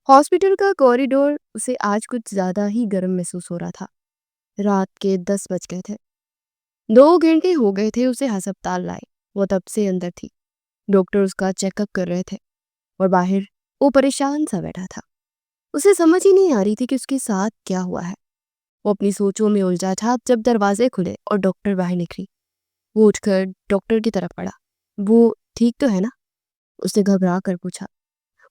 Hospital का corridor उसे आज कुछ ज्यादा ही गर्म महसूस हो रहा था। रात के 10 बज गए थे। 2 घंटे हो गए थे उसे अस्पताल लाए। वो तब से अंदर थी। डॉक्टर उसका चेकअप कर रहे थे और बाहर वो परेशान सा बैठा था। उसे समझ ही नहीं आ रही थी कि उसके साथ क्या हुआ है। वो अपनी सोचों में उलझा था जब दरवाजे खुले और डॉक्टर बाहर निकली। वो उठकर डॉक्टर की तरफ बढ़ा। वो ठीक तो है ना? उसने घबरा कर पूछा।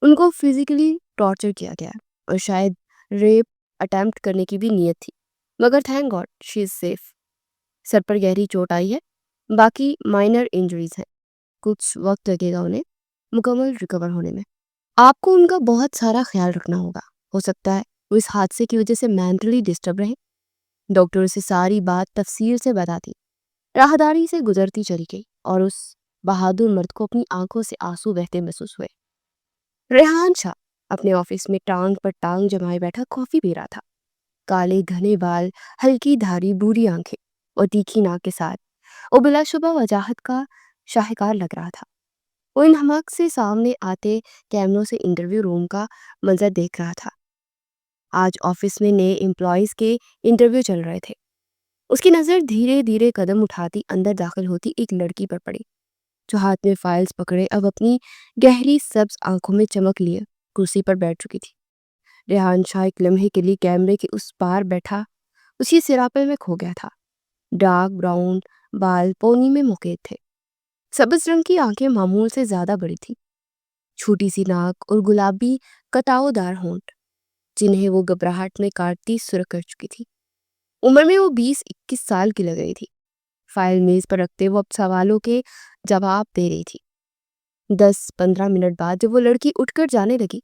उनको फिजिकली टॉर्चर किया गया है और शायद रेप अटेम्प्ट करने की भी नीयत थी, मगर thank God she is safe. Sir पर गहरी चोट आई है, बाकी माइनर इंजरीज हैं। कुछ वक्त लगेगा उन्हें मुकम्मल रिकवर होने में। आपको उनका बहुत सारा ख्याल रखना होगा। हो सकता है वो इस हादसे की वजह से मेंटली डिस्टर्ब रहे। डॉक्टर उसे सारी बात तफसील से बता दी। राहदारी से गुजरती चली गई और उस बहादुर मर्द को अपनी आंखों से आंसू बहते महसूस हुए। रेहान शाह अपने ऑफिस में टांग पर टांग जमाए बैठा कॉफी पी रहा था। काले घने बाल, हल्की धारी बूढ़ी आंखें और तीखी नाक के साथ वो बिलाशुबा वजाहत का शाहकार लग रहा था। वो इन हमक से सामने आते कैमरों से इंटरव्यू रूम का मंजर देख रहा था। आज ऑफिस में नए एम्प्लॉयज के इंटरव्यू चल रहे थे। उसकी नज़र धीरे धीरे कदम उठाती अंदर दाखिल होती एक लड़की पर पड़ी, जो हाथ में फाइल्स पकड़े अब अपनी गहरी सब्ज आंखों में चमक लिए कुर्सी पर बैठ चुकी थी। रेहान शाह एक लम्हे के लिए कैमरे के उस पार बैठा उसी सिरापे में खो गया था। डार्क ब्राउन बाल पोनी में मुकेद थे। सब्ज रंग की आंखें मामूल से ज्यादा बड़ी थी। छोटी सी नाक और गुलाबी कटावदार होंठ, जिन्हें वो घबराहट में काटती सुरख कर चुकी थी। उम्र में वो 20-21 साल की लग रही थी। फाइल मेज पर रखते वो अब सवालों के जवाब दे रही थी। 10-15 मिनट बाद जब वो लड़की उठकर जाने लगी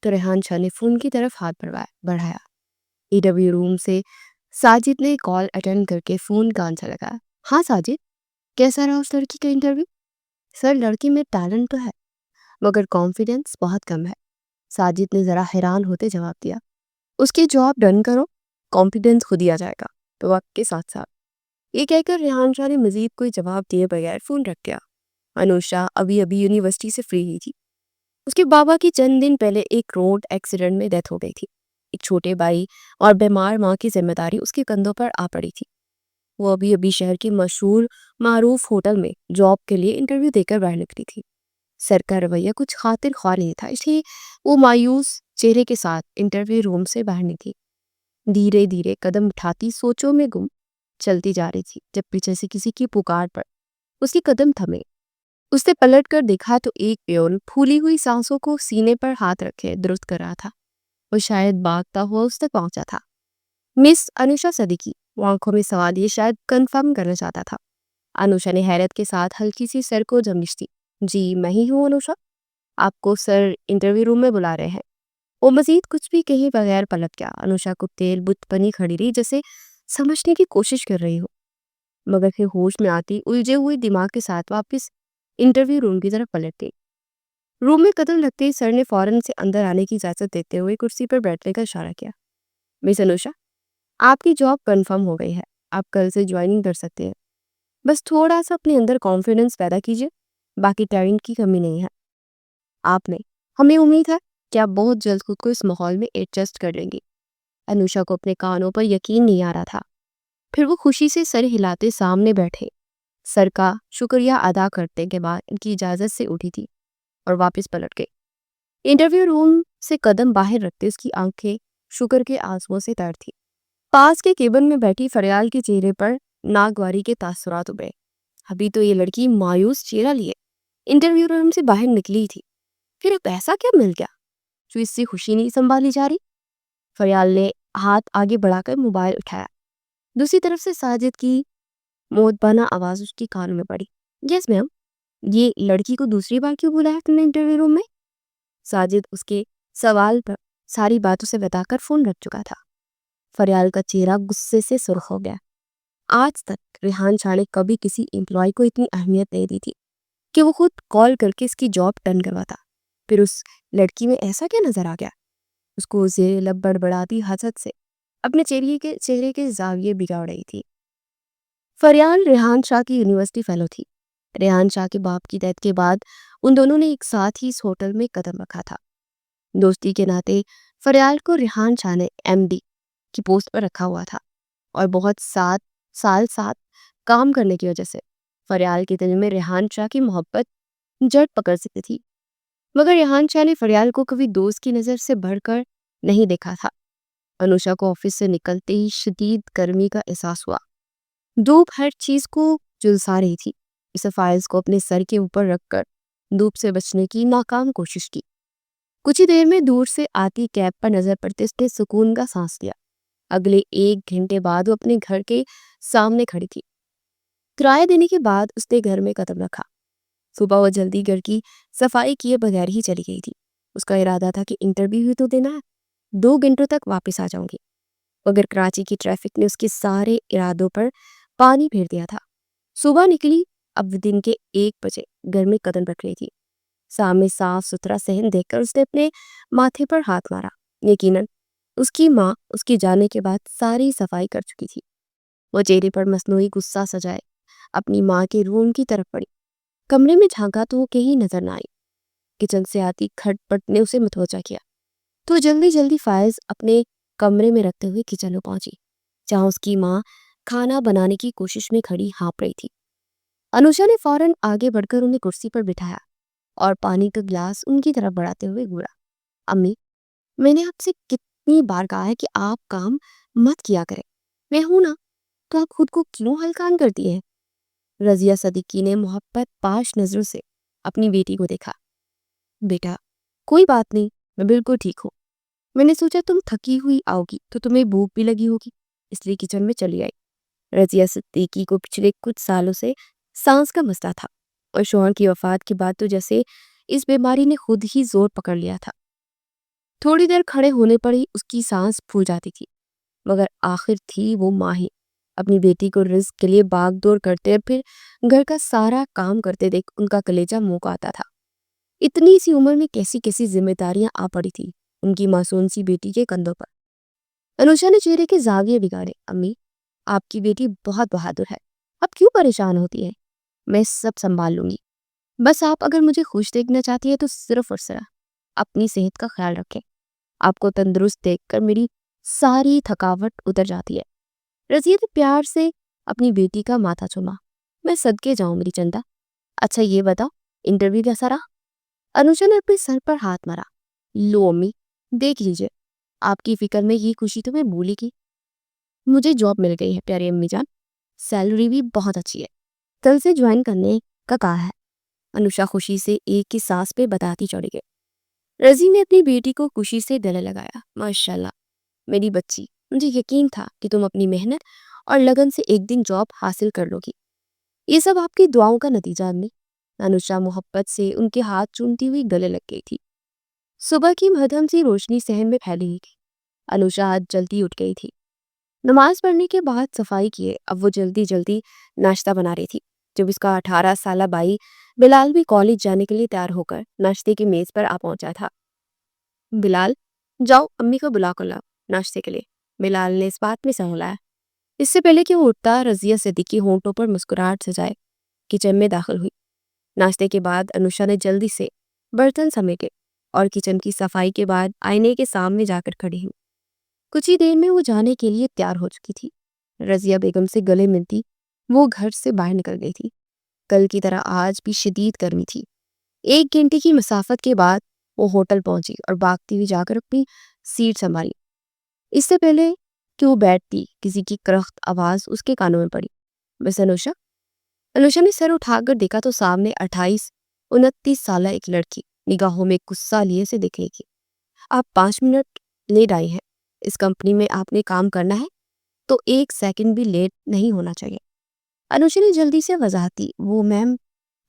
तो रेहान शाह ने फोन की तरफ हाथ बढ़ाया। इंटरव्यू रूम से साजिद ने कॉल अटेंड करके फोन कान से लगाया। हाँ साजिद, कैसा रहा उस लड़की का इंटरव्यू? सर, लड़की में टैलेंट तो है, मगर कॉन्फिडेंस बहुत कम है। साजिद ने जरा हैरान होते जवाब दिया। उसकी जॉब डन करो, कॉन्फिडेंस खुद ही आ जाएगा। तो वक्त के साथ साथ ये कहकर रेहान शाह ने मजीद कोई जवाब दिए बगैर फोन रख दिया। अनुषा अभी अभी यूनिवर्सिटी से फ्री हुई थी। उसके बाबा की चंद दिन पहले एक रोड एक्सीडेंट में डेथ हो गई थी। एक छोटे भाई और बीमार माँ की जिम्मेदारी उसके कंधों पर आ पड़ी थी। वो अभी अभी शहर के मशहूर मारूफ होटल में जॉब के लिए इंटरव्यू देकर बाहर निकली थी। सर का रवैया कुछ खातिर ख्वाह नहीं था, इसलिए वो मायूस चेहरे के साथ इंटरव्यू रूम से बाहर निकली। धीरे धीरे कदम उठाती सोचों में गुम चलती जा रही थी जब पीछे से किसी की पुकार पर उसके कदम थमे। उसने पलट कर देखा तो एक प्योन फूली हुई सांसों को सीने पर हाथ रखे दुरुस्त कर रहा था। वो शायद भागता हुआ उस तक पहुंचा था। मिस अनुषा सदीकी, वो आंखों में सवाल ये शायद कंफर्म करना चाहता था। अनुषा ने हैरत के साथ हल्की सी सर को जमिश दी। जी, मैं ही हूँ अनुषा, आपको सर इंटरव्यू रूम में बुला रहे हैं। वो मजीद कुछ भी कहे बगैर पलट गया। अनुषा को तेल बुत बनी खड़ी रही, जैसे समझने की कोशिश कर रही हो, मगर फिर होश में आती उलझे हुए दिमाग के साथ वापस इंटरव्यू रूम की तरफ पलट गई। रूम में कदम लगते ही सर ने फौरन से अंदर आने की इजाजत देते हुए कुर्सी पर बैठने का इशारा किया। मिस अनुषा, आपकी जॉब कंफर्म हो गई है। आप कल से ज्वाइनिंग कर सकते हैं। बस थोड़ा सा अपने अंदर कॉन्फिडेंस पैदा कीजिए। बाकी टैलेंट की कमी नहीं है आप में। हमें उम्मीद है कि आप बहुत जल्द खुद को इस माहौल में एडजस्ट कर लेंगी। अनुषा को अपने कानों पर यकीन नहीं आ रहा था। फिर वो खुशी से सर हिलाते सामने बैठे सर का शुक्रिया अदा करते के बाद इनकी इजाजत से उठी थी और वापस पलट गई। इंटरव्यू रूम से कदम बाहर रखते उसकी आंखें शुक्र के आंसुओं से तर थी। पास के केबिन में बैठी फरियाल के चेहरे पर नागवारी के तासुरात उभरे। अभी तो ये लड़की मायूस चेहरा लिए इंटरव्यू रूम से बाहर निकली थी, फिर अब ऐसा क्या मिल गया जो इससे खुशी नहीं संभाली जा रही? फरियाल ने हाथ आगे बढ़ाकर मोबाइल उठाया। दूसरी तरफ से साजिद की मोहब्बाना आवाज उसकी कानों में पड़ी। यस मैम, ये लड़की को दूसरी बार क्यों बुलाया तुमने इंटरव्यू रूम में? साजिद उसके सवाल पर सारी बातों से बताकर फोन रख चुका था। फरियाल का चेहरा गुस्से से सुर्ख हो गया। आज तक रेहान शाह ने कभी किसी एम्प्लॉय को इतनी अहमियत नहीं दी थी कि वो खुद कॉल करके इसकी जॉब टर्न करवाता। फिर उस लड़की में ऐसा क्या नजर आ गया? उसको जेर लब बड़बड़ाती हसद से अपने चेहरे के जाविये बिगाड़ रही थी। फरियाल रेहान शाह की यूनिवर्सिटी फेलो थी। रेहान शाह के बाप की डेथ के बाद उन दोनों ने एक साथ ही इस होटल में कदम रखा था। दोस्ती के नाते फरियाल को रेहान शाह ने एमडी की पोस्ट पर रखा हुआ था और बहुत 7 साल साथ काम करने की वजह से फरियाल के दिल में रेहान शाह की मोहब्बत जड़ पकड़ सकती थी। मगर रेहान शाह ने फरियाल को कभी दोस्त की नज़र से बढ़कर नहीं देखा था। अनुषा को ऑफिस से निकलते ही शदीद गर्मी का एहसास हुआ। धूप हर चीज को झुलसा रही थी। इसे फाइल्स को अपने सर के ऊपर रखकर धूप से बचने की नाकाम कोशिश की। कुछ ही देर में दूर से आती कैब पर नजर पड़ते उसने सुकून का सांस लिया। अगले 1 घंटे बाद वो अपने घर के सामने खड़ी थी। किराया देने के बाद उसने घर में कदम रखा। सुबह वो जल्दी घर की सफाई किए बगैर ही चली गई थी। उसका इरादा था कि इंटरव्यू ही तो देना है, 2 घंटों तक वापस आ जाऊंगी। मगर कराची की ट्रैफिक ने उसके सारे इरादों पर पानी फेर दिया था। सुबह निकली, अब दिन के 1 बजे घर में कदम रख रही थी। सामने साफ सुथरा सहन देखकर उसने अपने माथे पर हाथ मारा। यकीनन उसकी माँ उसके जाने के बाद सारी सफाई कर चुकी थी। वो चेहरे पर मसनूई गुस्सा सजाए अपनी माँ के रूम की तरफ बढ़ी। कमरे में झांका तो वो कहीं नजर ना आई। किचन से आती खटपट ने उसे मतवजा किया तो जल्दी जल्दी फाइल्स अपने कमरे में रखते हुए किचन में पहुंची, जहां उसकी माँ खाना बनाने की कोशिश में खड़ी हाँप रही थी। अनुषा ने फौरन आगे बढ़कर उन्हें कुर्सी पर बिठाया और पानी का गिलास उनकी तरफ बढ़ाते हुए घूरा। अम्मी, मैंने आपसे कितनी बार कहा है कि आप काम मत किया करें। मैं हूं ना, तो आप खुद को क्यों हल्कान करती हैं? रजिया सदीकी ने मोहब्बत पाश नजरों से अपनी बेटी को देखा। बेटा, कोई बात नहीं, मैं बिल्कुल ठीक हूँ। मैंने सोचा तुम थकी हुई आओगी तो तुम्हें भूख भी लगी होगी, इसलिए किचन में चली आई। रजिया सिद्दीकी को पिछले कुछ सालों से सांस का मसला था और शौहर की वफात के बाद तो जैसे इस बीमारी ने खुद ही जोर पकड़ लिया था। थोड़ी देर खड़े होने पर ही उसकी सांस फूल जाती थी। मगर आखिर थी वो माँ ही। अपनी बेटी को रिस्क के लिए भागदौड़ करते और फिर घर का सारा काम करते देख उनका कलेजा मुंह को आता था। इतनी सी उम्र में कैसी कैसी जिम्मेदारियां आ पड़ी थी उनकी मासूम सी बेटी के कंधों पर। अनुषा ने चेहरे के जाविये बिगाड़े। अम्मी, आपकी बेटी बहुत बहादुर है, आप क्यों परेशान होती है? मैं सब संभाल लूंगी। बस आप अगर मुझे खुश देखना चाहती है तो सिर्फ और सिर्फ अपनी सेहत का ख्याल रखें। आपको तंदुरुस्त देखकर मेरी सारी थकावट उतर जाती है। रजिया ने प्यार से अपनी बेटी का माथा चूमा। मैं सदके जाऊं मेरी चंदा। अच्छा ये बताओ, इंटरव्यू कैसा रहा? अनुजा ने अपने सर पर हाथ मारा। लो अम्मी, देख लीजिए, आपकी फिक्र में ये खुशी तो मैं भूल ही गई। मुझे जॉब मिल गई है प्यारी अम्मी जान, सैलरी भी बहुत अच्छी है। कल से ज्वाइन करने का कहा है। अनुषा खुशी से एक की सांस पे बताती चढ़ी गई। रजी ने अपनी बेटी को खुशी से गले लगाया। माशाल्लाह मेरी बच्ची, मुझे यकीन था कि तुम अपनी मेहनत और लगन से एक दिन जॉब हासिल कर लोगी। ये सब आपकी दुआओं का नतीजा अम्मी। अनुषा मोहब्बत से उनके हाथ चूमती हुई गले लग गई थी। सुबह की मध्यम सी रोशनी सहन में फैली हुई थी। अनुषा आज जल्दी उठ गई थी। नमाज पढ़ने के बाद सफाई किए अब वो जल्दी जल्दी नाश्ता बना रही थी। जब उसका 18 साला भाई बिलाल भी कॉलेज जाने के लिए तैयार होकर नाश्ते की मेज पर आ पहुंचा था। बिलाल, जाओ अम्मी को बुला कर लाओ नाश्ते के लिए, बिलाल ने इस बात में सहलाया। इससे पहले कि वो उठता, रजिया सिद्दीकी होंठों पर मुस्कुराहट सजाए किचन में दाखिल हुई। नाश्ते के बाद अनुषा ने जल्दी से बर्तन समेटे और किचन की सफाई के बाद आईने के सामने जाकर खड़ी हुई। कुछ ही देर में वो जाने के लिए तैयार हो चुकी थी। रजिया बेगम से गले मिलती वो घर से बाहर निकल गई थी। कल की तरह आज भी शदीद गर्मी थी। 1 घंटे की मसाफत के बाद वो होटल पहुंची और भागती हुई जाकर अपनी सीट संभाली। इससे पहले कि वो बैठती, किसी की करख्त आवाज उसके कानों में पड़ी। बस अनुषा। अनुषा ने सर उठाकर देखा तो सामने 28-29 साल एक लड़की निगाहों में गुस्सा लिए से दिख रही थी। आप 5 मिनट लेट आई हैं। इस कंपनी में आपने काम करना है तो 1 सेकंड भी लेट नहीं होना चाहिए। अनुषा ने जल्दी से वजाहत दी। वो मैम,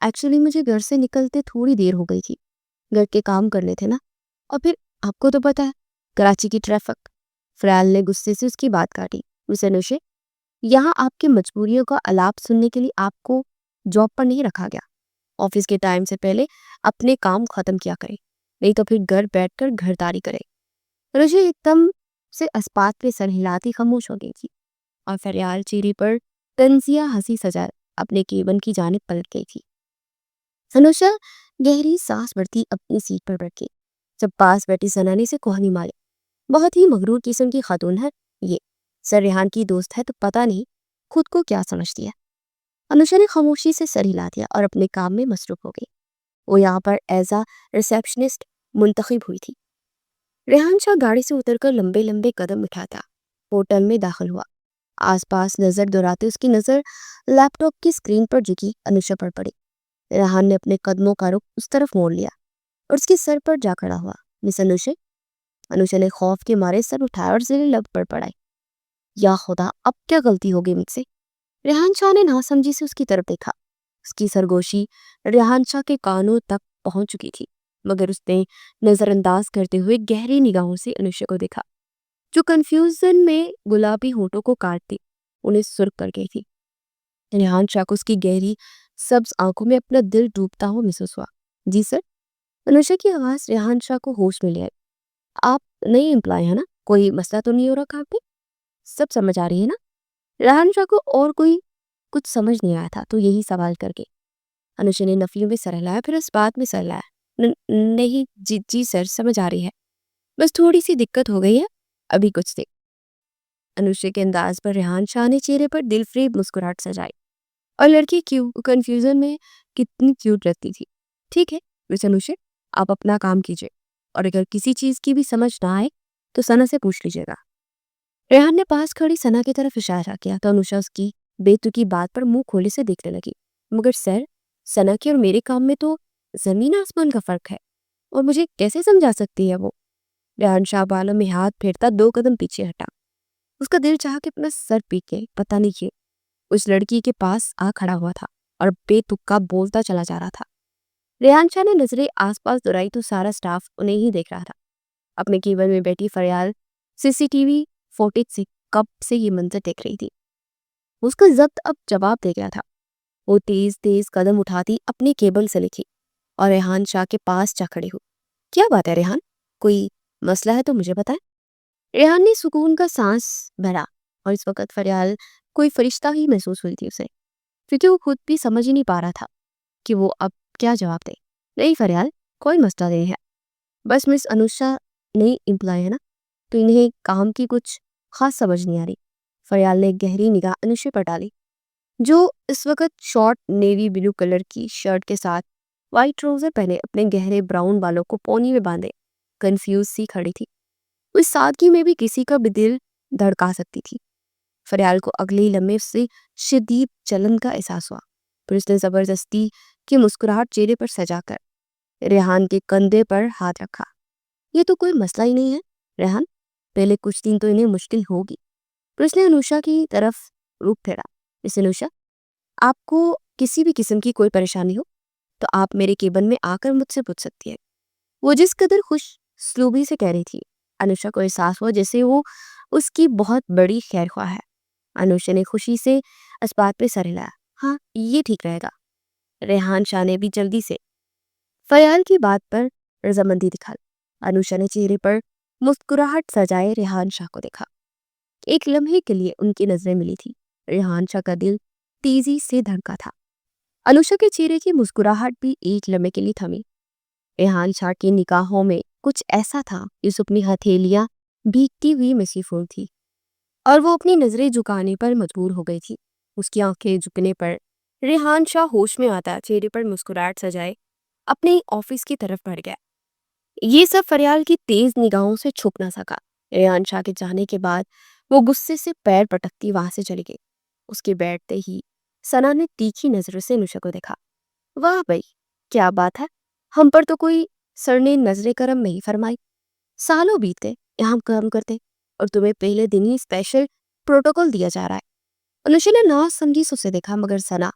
एक्चुअली मुझे घर से निकलते थोड़ी देर हो गई थी, घर के काम करने थे ना, और फिर आपको तो पता है कराची की ट्रैफिक। फरयाल ने गुस्से से उसकी बात काटी। मिस अनुषा, यहाँ आपकी मजबूरियों का आलाप सुनने के लिए आपको जॉब पर नहीं रखा गया। ऑफिस के टाइम से पहले अपने काम खत्म किया करें, नहीं तो फिर घर बैठकर घरदारी करें। अनुषा एकदम से अस्पात पे सर हिलाती खामोश हो गई थी और फरियाल चेहरे पर तंजिया हंसी सजा अपने केबिन की जानिब पलट गई थी। अनुषा गहरी सांस भरती अपनी सीट पर बैठ गई। जब पास बैठी सना ने इसे कोहनी मारी। बहुत ही मगरूर किस्म की खातून है ये। सर रेहान की दोस्त है तो पता नहीं खुद को क्या समझती है। अनुषा ने खामोशी से सर हिला दिया और अपने काम में मसरूफ हो गई। वो यहाँ पर एज अ रिसेप्शनिस्ट मुंतखब हुई थी। रेहान शाह गाड़ी से उतरकर लंबे लंबे कदम उठाता होटल में दाखिल हुआ। आसपास नजर दौड़ाते उसकी नजर लैपटॉप की स्क्रीन पर झुकी अनुषा पर पड़ी। रेहान ने अपने कदमों का रुख उस तरफ मोड़ लिया और उसके सर पर जा खड़ा हुआ। मिस अनुषा। अनुषा ने खौफ के मारे सर उठाया और ज़िले लब पर पड़ाई। या खुदा, अब क्या गलती हो गई मुझसे? रेहान शाह ने नासमझी से उसकी तरफ देखा। उसकी सरगोशी रेहान शाह के कानों तक पहुंच चुकी थी, मगर उसने नजरअंदाज करते हुए गहरी निगाहों से अनुषा को देखा, जो कंफ्यूजन में गुलाबी होठों को काटती उन्हें सुर्ख कर गई थी। रेहान शाह को उसकी गहरी सब्ज आंखों में अपना दिल डूबता हुआ महसूस हुआ। जी सर। अनुषा की आवाज रेहान शाह को होश में ले आई। आप नई एम्प्लॉय है ना? कोई मसला तो नहीं हो रहा काम पे? सब समझ आ रही है ना? रेहान शाह को और कोई कुछ समझ नहीं आया था, तो यही सवाल करके अनुषा ने नफी में सर हिलाया, फिर इस बात में सर हिलाया। नहीं जी जी सर, समझ आ रही है, बस थोड़ी सी दिक्कत हो गई है, अभी कुछ देर। अनुषा के अंदाज पर रेहान शाह ने चेहरे पर दिलफरेब मुस्कुराहट सजाई। और लड़की क्यों कंफ्यूजन में कितनी क्यूट लगती थी। ठीक है मिस अनुषा, आप अपना काम कीजिए और अगर किसी चीज की भी समझ ना आए तो सना से पूछ लीजिएगा। रेहान ने पास खड़ी सना की तरफ इशारा किया तो अनुषा उसकी बेतुकी बात पर मुंह खोले से देखने लगी। मगर सर, सना के और मेरे काम में तो जमीन आसमान का फर्क है और मुझे कैसे समझा सकती है वो? रेहान शाह बालों में हाथ फेरता 2 कदम पीछे हटा। उसका दिल चाह के अपना सर पीट के पता नहीं क्यों उस लड़की के पास आ खड़ा हुआ था और बेतुक्का बोलता चला जा रहा था। रेहान शाह ने नजरें आसपास दौड़ाई तो सारा स्टाफ उन्हें ही देख रहा था। अपने केबिन में बैठी फरियाल सीसीटीवी फुटेज से कब से ये मंजर देख रही थी। उसका जब्त अब जवाब दे गया था। वो तेज तेज कदम उठाती अपने केबल से लिखी और रेहान शाह के पास जा खड़ी हुई। क्या बात है रेहान, कोई मसला है तो मुझे बताए। रेहान ने सुकून का सांस भरा और इस वक्त फरियाल कोई फरिश्ता ही महसूस हुई थी उसे, क्योंकि वो खुद भी समझ ही नहीं पा रहा था कि वो अब क्या जवाब दे। नहीं फरियाल, कोई मसला नहीं है, बस मिस अनुषा नई एम्प्लॉय है ना, तो इन्हें काम की कुछ खास समझ नहीं आ रही। फरियाल ने एक गहरी निगाह अनुषा पर डाली, जो इस वक्त शॉर्ट नेवी ब्लू कलर की शर्ट के साथ वाइट ट्राउजर पहने अपने गहरे ब्राउन बालों को पोनी में बांधे कंफ्यूज सी खड़ी थी। उस सादगी में भी किसी का भी दिल धड़का सकती थी। फरियाल को अगले ही लम्हे से शदीद जलन का एहसास हुआ। फिर उसने जबरदस्ती की मुस्कुराहट चेहरे पर सजाकर रेहान के कंधे पर हाथ रखा। ये तो कोई मसला ही नहीं है रेहान, पहले कुछ दिन तो इन्हें मुश्किल होगी। फिर उसने अनुषा की तरफ रुख फेरा। मिस अनुषा, आपको किसी भी किस्म की कोई परेशानी हो तो आप मेरे केबिन में आकर मुझसे पूछ सकती है। वो जिस कदर खुश स्लूबी से कह रही थी, अनुषा को एहसास हुआ जैसे वो उसकी बहुत बड़ी खैरख्वाह है। अनुषा ने खुशी से इस बात पे सर हिलाया। हाँ, ये ठीक रहेगा। रेहान शाह ने भी जल्दी से फयाल की बात पर रजामंदी दिखा। अनुषा ने चेहरे पर मुस्कुराहट सजाए रेहान शाह को देखा। एक लम्हे के लिए उनकी नजरें मिली थी। रेहान शाह का दिल तेजी से धड़का था। अनुषा के चेहरे की मुस्कुराहट भी एक लम्हे के लिए थमी। रेहान शाह की निगाहों में कुछ ऐसा था जिस अपनी हथेलियां भीगती हुई मसीफूल थी और वो अपनी नजरें झुकाने पर मजबूर हो गई थी। उसकी आंखें झुकने पर रेहान शाह होश में आता चेहरे पर मुस्कुराहट सजाए अपने ऑफिस की तरफ बढ़ गया। ये सब फरियाल की तेज निगाहों से छुप ना सका। रेहान शाह के जाने के बाद वो गुस्से से पैर पटकती वहां से चली गई। उसके बैठते ही सना ने तीखी नजरों से अनुषा को देखा। वाह भाई, क्या बात है, हम पर तो कोई सर ने नजरे करम नहीं फरमाई। सालों बीत गए यहाँ काम करते और तुम्हें पहले दिन ही स्पेशल प्रोटोकॉल दिया जा रहा है। अनुषा ने ना समझी से उसे देखा, मगर सना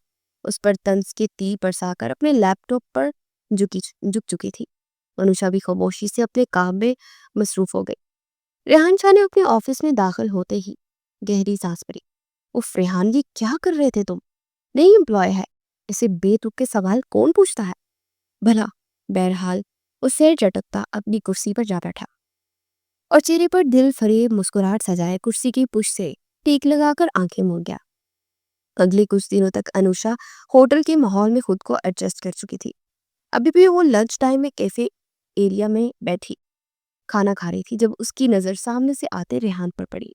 उस पर तंज के तीर बरसाकर अपने लैपटॉप पर झुक चुकी थी। अनुषा भी खामोशी से अपने काम में मसरूफ हो गई। रेहान शाह ने अपने ऑफिस में दाखिल होते ही गहरी सांस भरी। उफ रेहान, ये क्या कर रहे थे तुम? नई एम्प्लॉय है, इसे बेतुके सवाल कौन पूछता है भला? बहरहाल वो सिर झटकता अपनी कुर्सी पर जा बैठा और चेहरे पर दिल फरेब मुस्कुराहट सजाए कुर्सी की पुश से टेक लगाकर आंखें मूंद गया। अगले कुछ दिनों तक अनुषा होटल के माहौल में खुद को एडजस्ट कर चुकी थी। अभी भी वो लंच टाइम में कैफे एरिया में बैठी खाना खा रही थी जब उसकी नज़र सामने से आते रेहान पर पड़ी।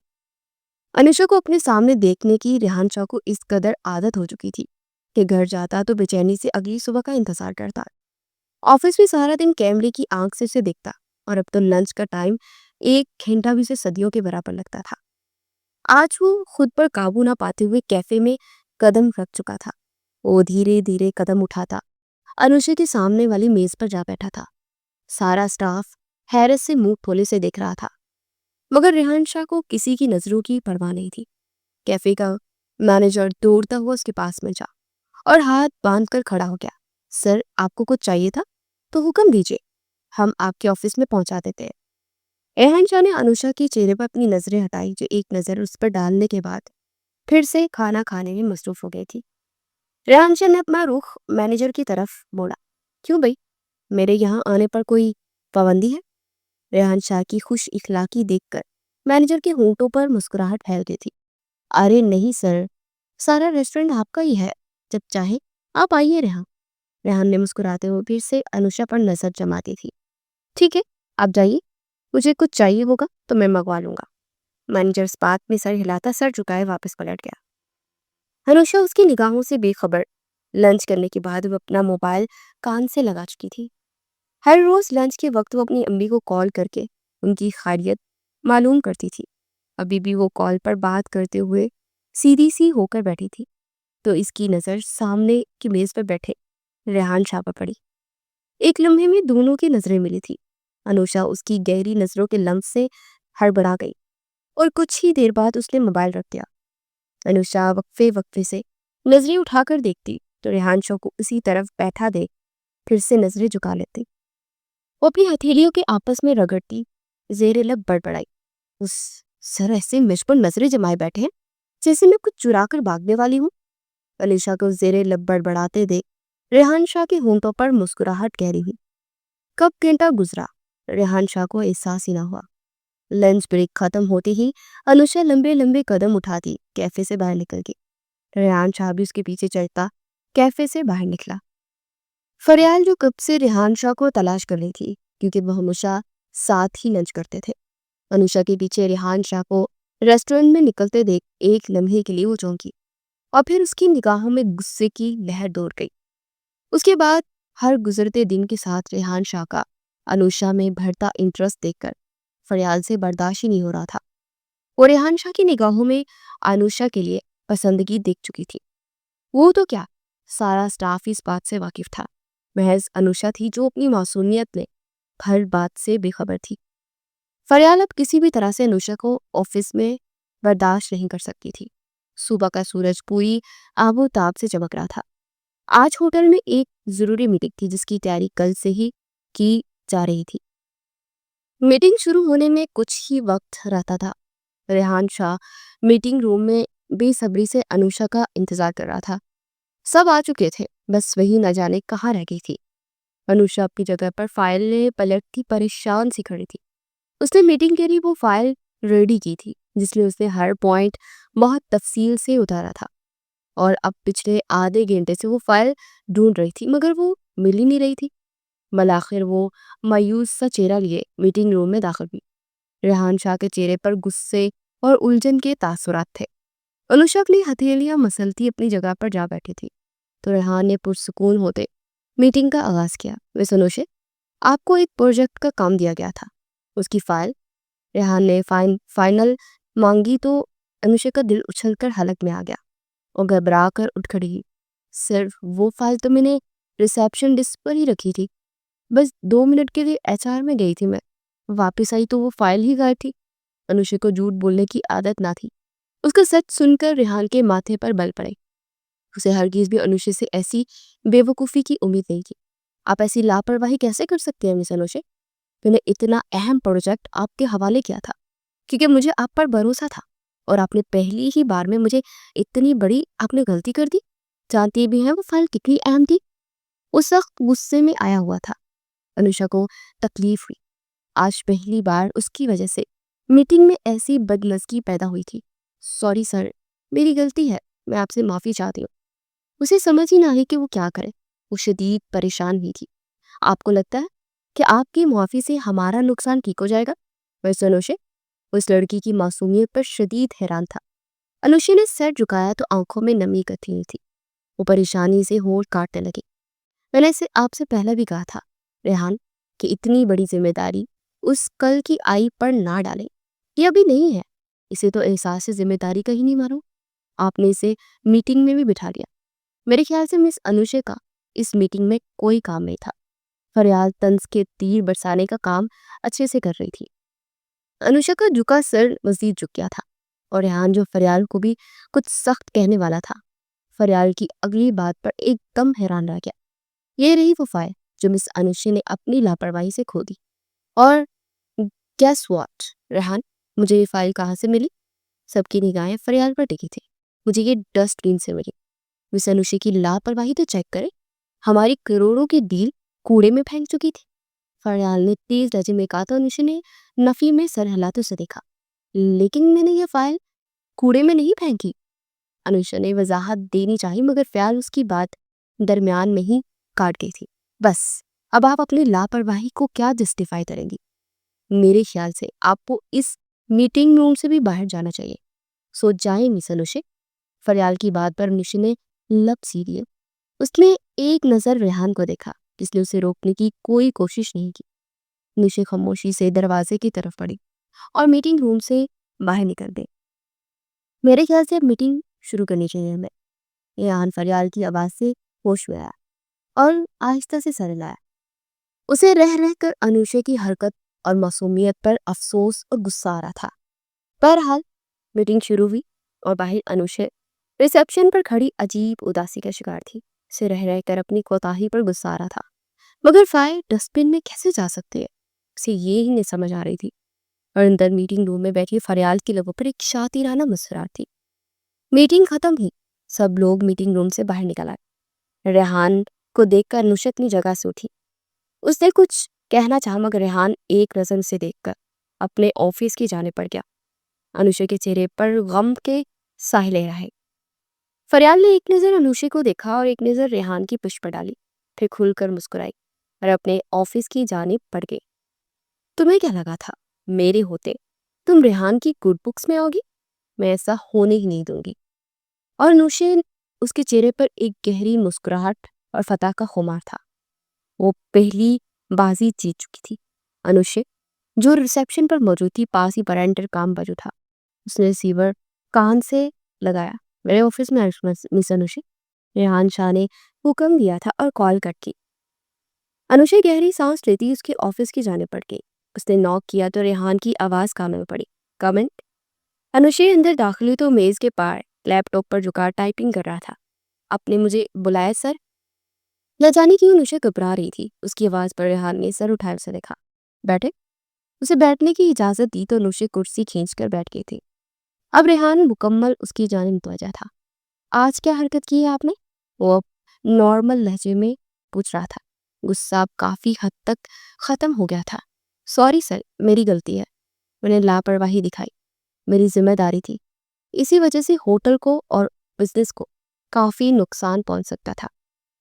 अनुषा को अपने सामने देखने की रेहान शाह को इस कदर आदत हो चुकी थी कि घर जाता तो बेचैनी से अगली सुबह का इंतजार करता। ऑफिस में सारा दिन कैमरे की आंख से उसे देखता और अब तो लंच का टाइम 1 घंटा भी उसे सदियों के बराबर लगता था। आज वो खुद पर काबू ना पाते हुए कैफे में कदम रख चुका था। वो धीरे धीरे कदम उठाता अनुषा के सामने वाली मेज पर जा बैठा था। सारा स्टाफ हैरत से मुंह खोले से देख रहा था, मगर रेहान शाह को किसी की नजरों की परवाह नहीं थी। कैफे का मैनेजर दौड़ता हुआ उसके पास में जा और हाथ बांध कर खड़ा हो गया। सर, आपको कुछ चाहिए था तो हुक्म दीजिए, हम आपके ऑफिस में पहुंचा देते हैं। रेहान शाह ने अनुषा के चेहरे पर अपनी नजरें हटाई, जो एक नजर उस पर डालने के बाद फिर से खाना खाने में मसरूफ हो गई थी। रेहान शाह ने अपना रुख मैनेजर की तरफ मोड़ा। क्यों भाई, मेरे यहाँ आने पर कोई पाबंदी है? रेहान शाह की खुश इखलाकी देखकर मैनेजर के होंठों पर मुस्कुराहट फैल गई थी। अरे नहीं सर, सारा रेस्टोरेंट आपका ही है, जब चाहे आप आइए। रेहान ने मुस्कुराते हुए फिर से अनुषा पर नजर जमाती थी। ठीक है, आप जाइए, मुझे कुछ चाहिए होगा तो मैं मंगवा लूंगा। मैनेजर इस बात में सर हिलाता सर झुकाए वापस पलट गया। अनुषा उसकी निगाहों से बेखबर लंच करने के बाद वो अपना मोबाइल कान से लगा चुकी थी। हर रोज लंच के वक्त वो अपनी अम्मी को कॉल करके उनकी खैरियत मालूम करती थी। अभी भी वो कॉल पर बात करते हुए सीधी सी होकर बैठी थी तो इसकी नज़र सामने की मेज पर बैठे रेहान शाह पर पड़ी। एक लम्हे में दोनों की नजरें मिली थी। अनुषा उसकी गहरी नजरों के लम्स से हड़बड़ा गई और कुछ ही देर बाद उसने मोबाइल रख दिया। अनुषा वक्फे वक्फे से नजरें उठाकर देखती तो रेहान शाह को उसी तरफ बैठा देख फिर से नजरें झुका लेती। वो अपनी हथेलियों के आपस में रगड़ती जेरे लब बड़बड़ाई, उस सर ऐसे मुझ पर नजरें जमाए बैठे हैं जैसे मैं कुछ चुरा कर भागने वाली हूँ। अलीशा को जेरे लब बड़बड़ाते देख रेहान शाह के होंठों पर मुस्कुराहट गहरी हुई। कब घंटा गुजरा रेहान शाह को एहसास ही ना हुआ। लंच ब्रेक खत्म होते ही अनुषा लंबे लंबे कदम उठाती कैफे से बाहर निकल गई। रेहान शाह भी उसके पीछे चलता कैफे से बाहर निकला। फरियाल जो कब से रेहान शाह को तलाश कर रही थी क्योंकि वह हमेशा साथ ही लंच करते थे। अनुषा के पीछे रेहान शाह को रेस्टोरेंट में निकलते देख एक लम्हे के लिए वो चौंकी और फिर उसकी निगाहों में गुस्से की लहर दौड़ गई। उसके बाद हर गुजरते दिन के साथ रेहान शाह का अनुषा में बढ़ता इंटरेस्ट देखकर फरियाल से बर्दाश्त ही नहीं हो रहा था। वो रेहान शाह की निगाहों में अनुषा के लिए पसंदगी देख चुकी थी। वो तो क्या, सारा स्टाफ इस बात से वाकिफ था। महज अनुषा थी जो अपनी मासूमियत में हर बात से बेखबर थी। फरियाल अब किसी भी तरह से अनुषा को ऑफिस में बर्दाश्त नहीं कर सकती थी। सुबह का सूरज पूरी आबोताब से चमक रहा था। आज होटल में एक जरूरी मीटिंग थी जिसकी तैयारी कल से ही की जा रही थी। मीटिंग शुरू होने में कुछ ही वक्त रहता था। रेहान शाह मीटिंग रूम में बेसब्री से अनुषा का इंतजार कर रहा था। सब आ चुके थे, बस वही न जाने कहाँ रह गई थी। अनुषा अपनी जगह पर फाइल पलटती परेशान सी खड़ी थी। उसने मीटिंग के लिए वो फाइल रेडी की थी जिसमें उसने हर पॉइंट बहुत तफसील से उतारा था और अब पिछले आधे घंटे से वो फाइल ढूंढ रही थी मगर वो मिल ही नहीं रही थी। मलाखिर वो मायूस सा चेहरा लिए मीटिंग रूम में दाखिल हुई। रेहान शाह के चेहरे पर गुस्से और उलझन के तासुरात थे। अनुषा अपनी हथेलियां मसलती अपनी जगह पर जा बैठी थी तो रेहान ने पुरसुकून होते मीटिंग का आगाज किया। वे अनुषा, आपको एक प्रोजेक्ट का काम दिया गया था, उसकी फाइल। रेहान ने फाइनल मांगी तो अनुषा का दिल उछलकर हलक में आ गया और घबरा कर उठ खड़ी हुई। सिर्फ वो फाइल तो मैंने रिसेप्शन डिस्क पर ही रखी थी, बस 2 मिनट के लिए एचआर में गई थी मैं, वापस आई तो वो फाइल ही गायब थी। अनुषा को झूठ बोलने की आदत ना थी। उसका सच सुनकर रेहान के माथे पर बल पड़े। उसे हरगिज भी अनुषा से ऐसी बेवकूफ़ी की उम्मीद नहीं थी। आप ऐसी लापरवाही कैसे कर सकते हैं मिस अनुषा? मैंने इतना अहम प्रोजेक्ट आपके हवाले किया था क्योंकि मुझे आप पर भरोसा था और आपने पहली ही बार में मुझे इतनी बड़ी आपने गलती कर दी। जानती भी हैं वो फाइल कितनी अहम थी। वो सख्त गुस्से में आया हुआ था। अनुषा को तकलीफ हुई। आज पहली बार उसकी वजह से मीटिंग में ऐसी बदनज़गी पैदा हुई थी। सॉरी सर, मेरी गलती है, मैं आपसे माफ़ी चाहती हूँ। उसे समझ ही ना आई कि वो क्या करे। वो शदीद परेशान हुई थी। आपको लगता है कि आपकी मुआफ़ी से हमारा नुकसान ठीक हो जाएगा? वैसे अनुशे उस लड़की की मासूमियत पर शदीद हैरान था। अनुशे ने सर झुकाया तो आंखों में नमी कथी थी। वो परेशानी से होंठ काटने लगी। मैंने इसे आपसे पहले भी कहा था रेहान कि इतनी बड़ी जिम्मेदारी उस कल की आई पर ना डालें। ये अभी नहीं है। इसे तो एहसास से जिम्मेदारी का ही नहीं मानो। आपने इसे मीटिंग में भी बिठा लिया। मेरे ख्याल से मिस अनुशे का इस मीटिंग में कोई काम नहीं था। फरियाल तंज के तीर बरसाने का काम अच्छे से कर रही थी। अनुषा का झुका सर मजीद झुक गया था और रेहान जो फरियाल को भी कुछ सख्त कहने वाला था, फरियाल की अगली बात पर एकदम हैरान रह गया। ये रही वो फाइल जो मिस अनुषा ने अपनी लापरवाही से खो दी। और गेस व्हाट रेहान, मुझे ये फाइल कहाँ से मिली? सबकी निगाहें फरियाल पर टिकी थी। मुझे ये डस्टबिन से मिली। मिस अनुषा की लापरवाही तो चेक करें। हमारी करोड़ों की डील कूड़े में फेंक चुकी थी। फरियाल ने तेज लहजे में कहा तो अनुषा ने नफी में सर हिलाते उसे देखा। लेकिन मैंने ये फाइल कूड़े में नहीं फेंकी। अनुषा ने वजाहत देनी चाहिए मगर फरियाल उसकी बात दरमियान में ही काट गई थी। बस अब आप अपनी लापरवाही को क्या जस्टिफाई करेंगी? मेरे ख्याल से आपको इस मीटिंग रूम से भी बाहर जाना चाहिए। सो जाए मिस अनुषा। फरियाल की बात पर अनुषा ने लब सी लिए। उसने एक नजर रेहान को देखा जिसने उसे रोकने की कोई कोशिश नहीं की। अनुषा खामोशी से दरवाजे की तरफ बढ़ी और मीटिंग रूम से बाहर निकल गई। मेरे ख्याल से अब मीटिंग शुरू करनी चाहिए हमें। रेहान फरियाल की आवाज से होश में आया और आहिस्ता से सर हिलाया। उसे रह रह कर अनुषा की हरकत और मासूमियत पर अफसोस और गुस्सा आ रहा था। बहरहाल मीटिंग शुरू हुई और बाहर अनुषा रिसेप्शन पर खड़ी अजीब उदासी का शिकार थी। उसे रह रह कर अपनी कोताही पर गुस्सा आ रहा था। मगर फाइल डस्टबिन में कैसे जा सकती है, उसे ये ही नहीं समझ आ रही थी। और अंदर मीटिंग रूम में बैठी फरियाल की लबों पर एक शातिराना मुस्कुराहट थी। मीटिंग खत्म हुई। सब लोग मीटिंग रूम से बाहर निकल आए। रेहान को देखकर अनुषा अपनी जगह से उठी। उसने कुछ कहना चाहा मगर रेहान एक नजर उसे देखकर अपने ऑफिस की जाने पड़ गया। अनुषा के चेहरे पर गम के साहिल रहे। फरियाल ने एक नजर अनुषा को देखा और एक नजर रेहान की पुष्प पर डाली, फिर खुलकर मुस्कुराई और अपने ऑफिस की जानिब बढ़ गई। तुम्हें क्या लगा था मेरे होते तुम रेहान की गुड बुक्स में आओगी? मैं ऐसा होने ही नहीं दूंगी। और अनुषा उसके चेहरे पर एक गहरी मुस्कुराहट और फतह का खुमार था। वो पहली बाजी जीत चुकी थी। अनुषा जो रिसेप्शन पर मौजूद थी पास ही पर काम बाजू था। उसने रिसीवर कान से लगाया। मेरे ऑफिस में मिस अनुषा, रेहान शाह ने हुक्म दिया था और कॉल कट की। अनुषा गहरी सांस लेती उसके ऑफिस की जाने पड़ गई। उसने नॉक किया तो रेहान की आवाज कानों में पड़ी। कमेंट। अनुषा अंदर दाखिल हुई तो मेज के पार लैपटॉप पर झुका टाइपिंग कर रहा था। आपने मुझे बुलाया सर? न जाने क्यों अनुषा घबरा रही थी। उसकी आवाज पर रेहान ने सर उठाए उसे देखा। बैठे। उसे बैठने की इजाजत दी तो अनुषा कुर्सी खींचकर बैठ गई थी। अब रेहान मुकम्मल उसकी जानिब मुतवज्जा था। आज क्या हरकत की है आपने? वो अब नॉर्मल लहजे में पूछ रहा था। गुस्सा अब काफी हद तक खत्म हो गया था। सॉरी सर, मेरी गलती है। मैंने लापरवाही दिखाई। मेरी जिम्मेदारी थी। इसी वजह से होटल को और बिजनेस को काफी नुकसान पहुंच सकता था।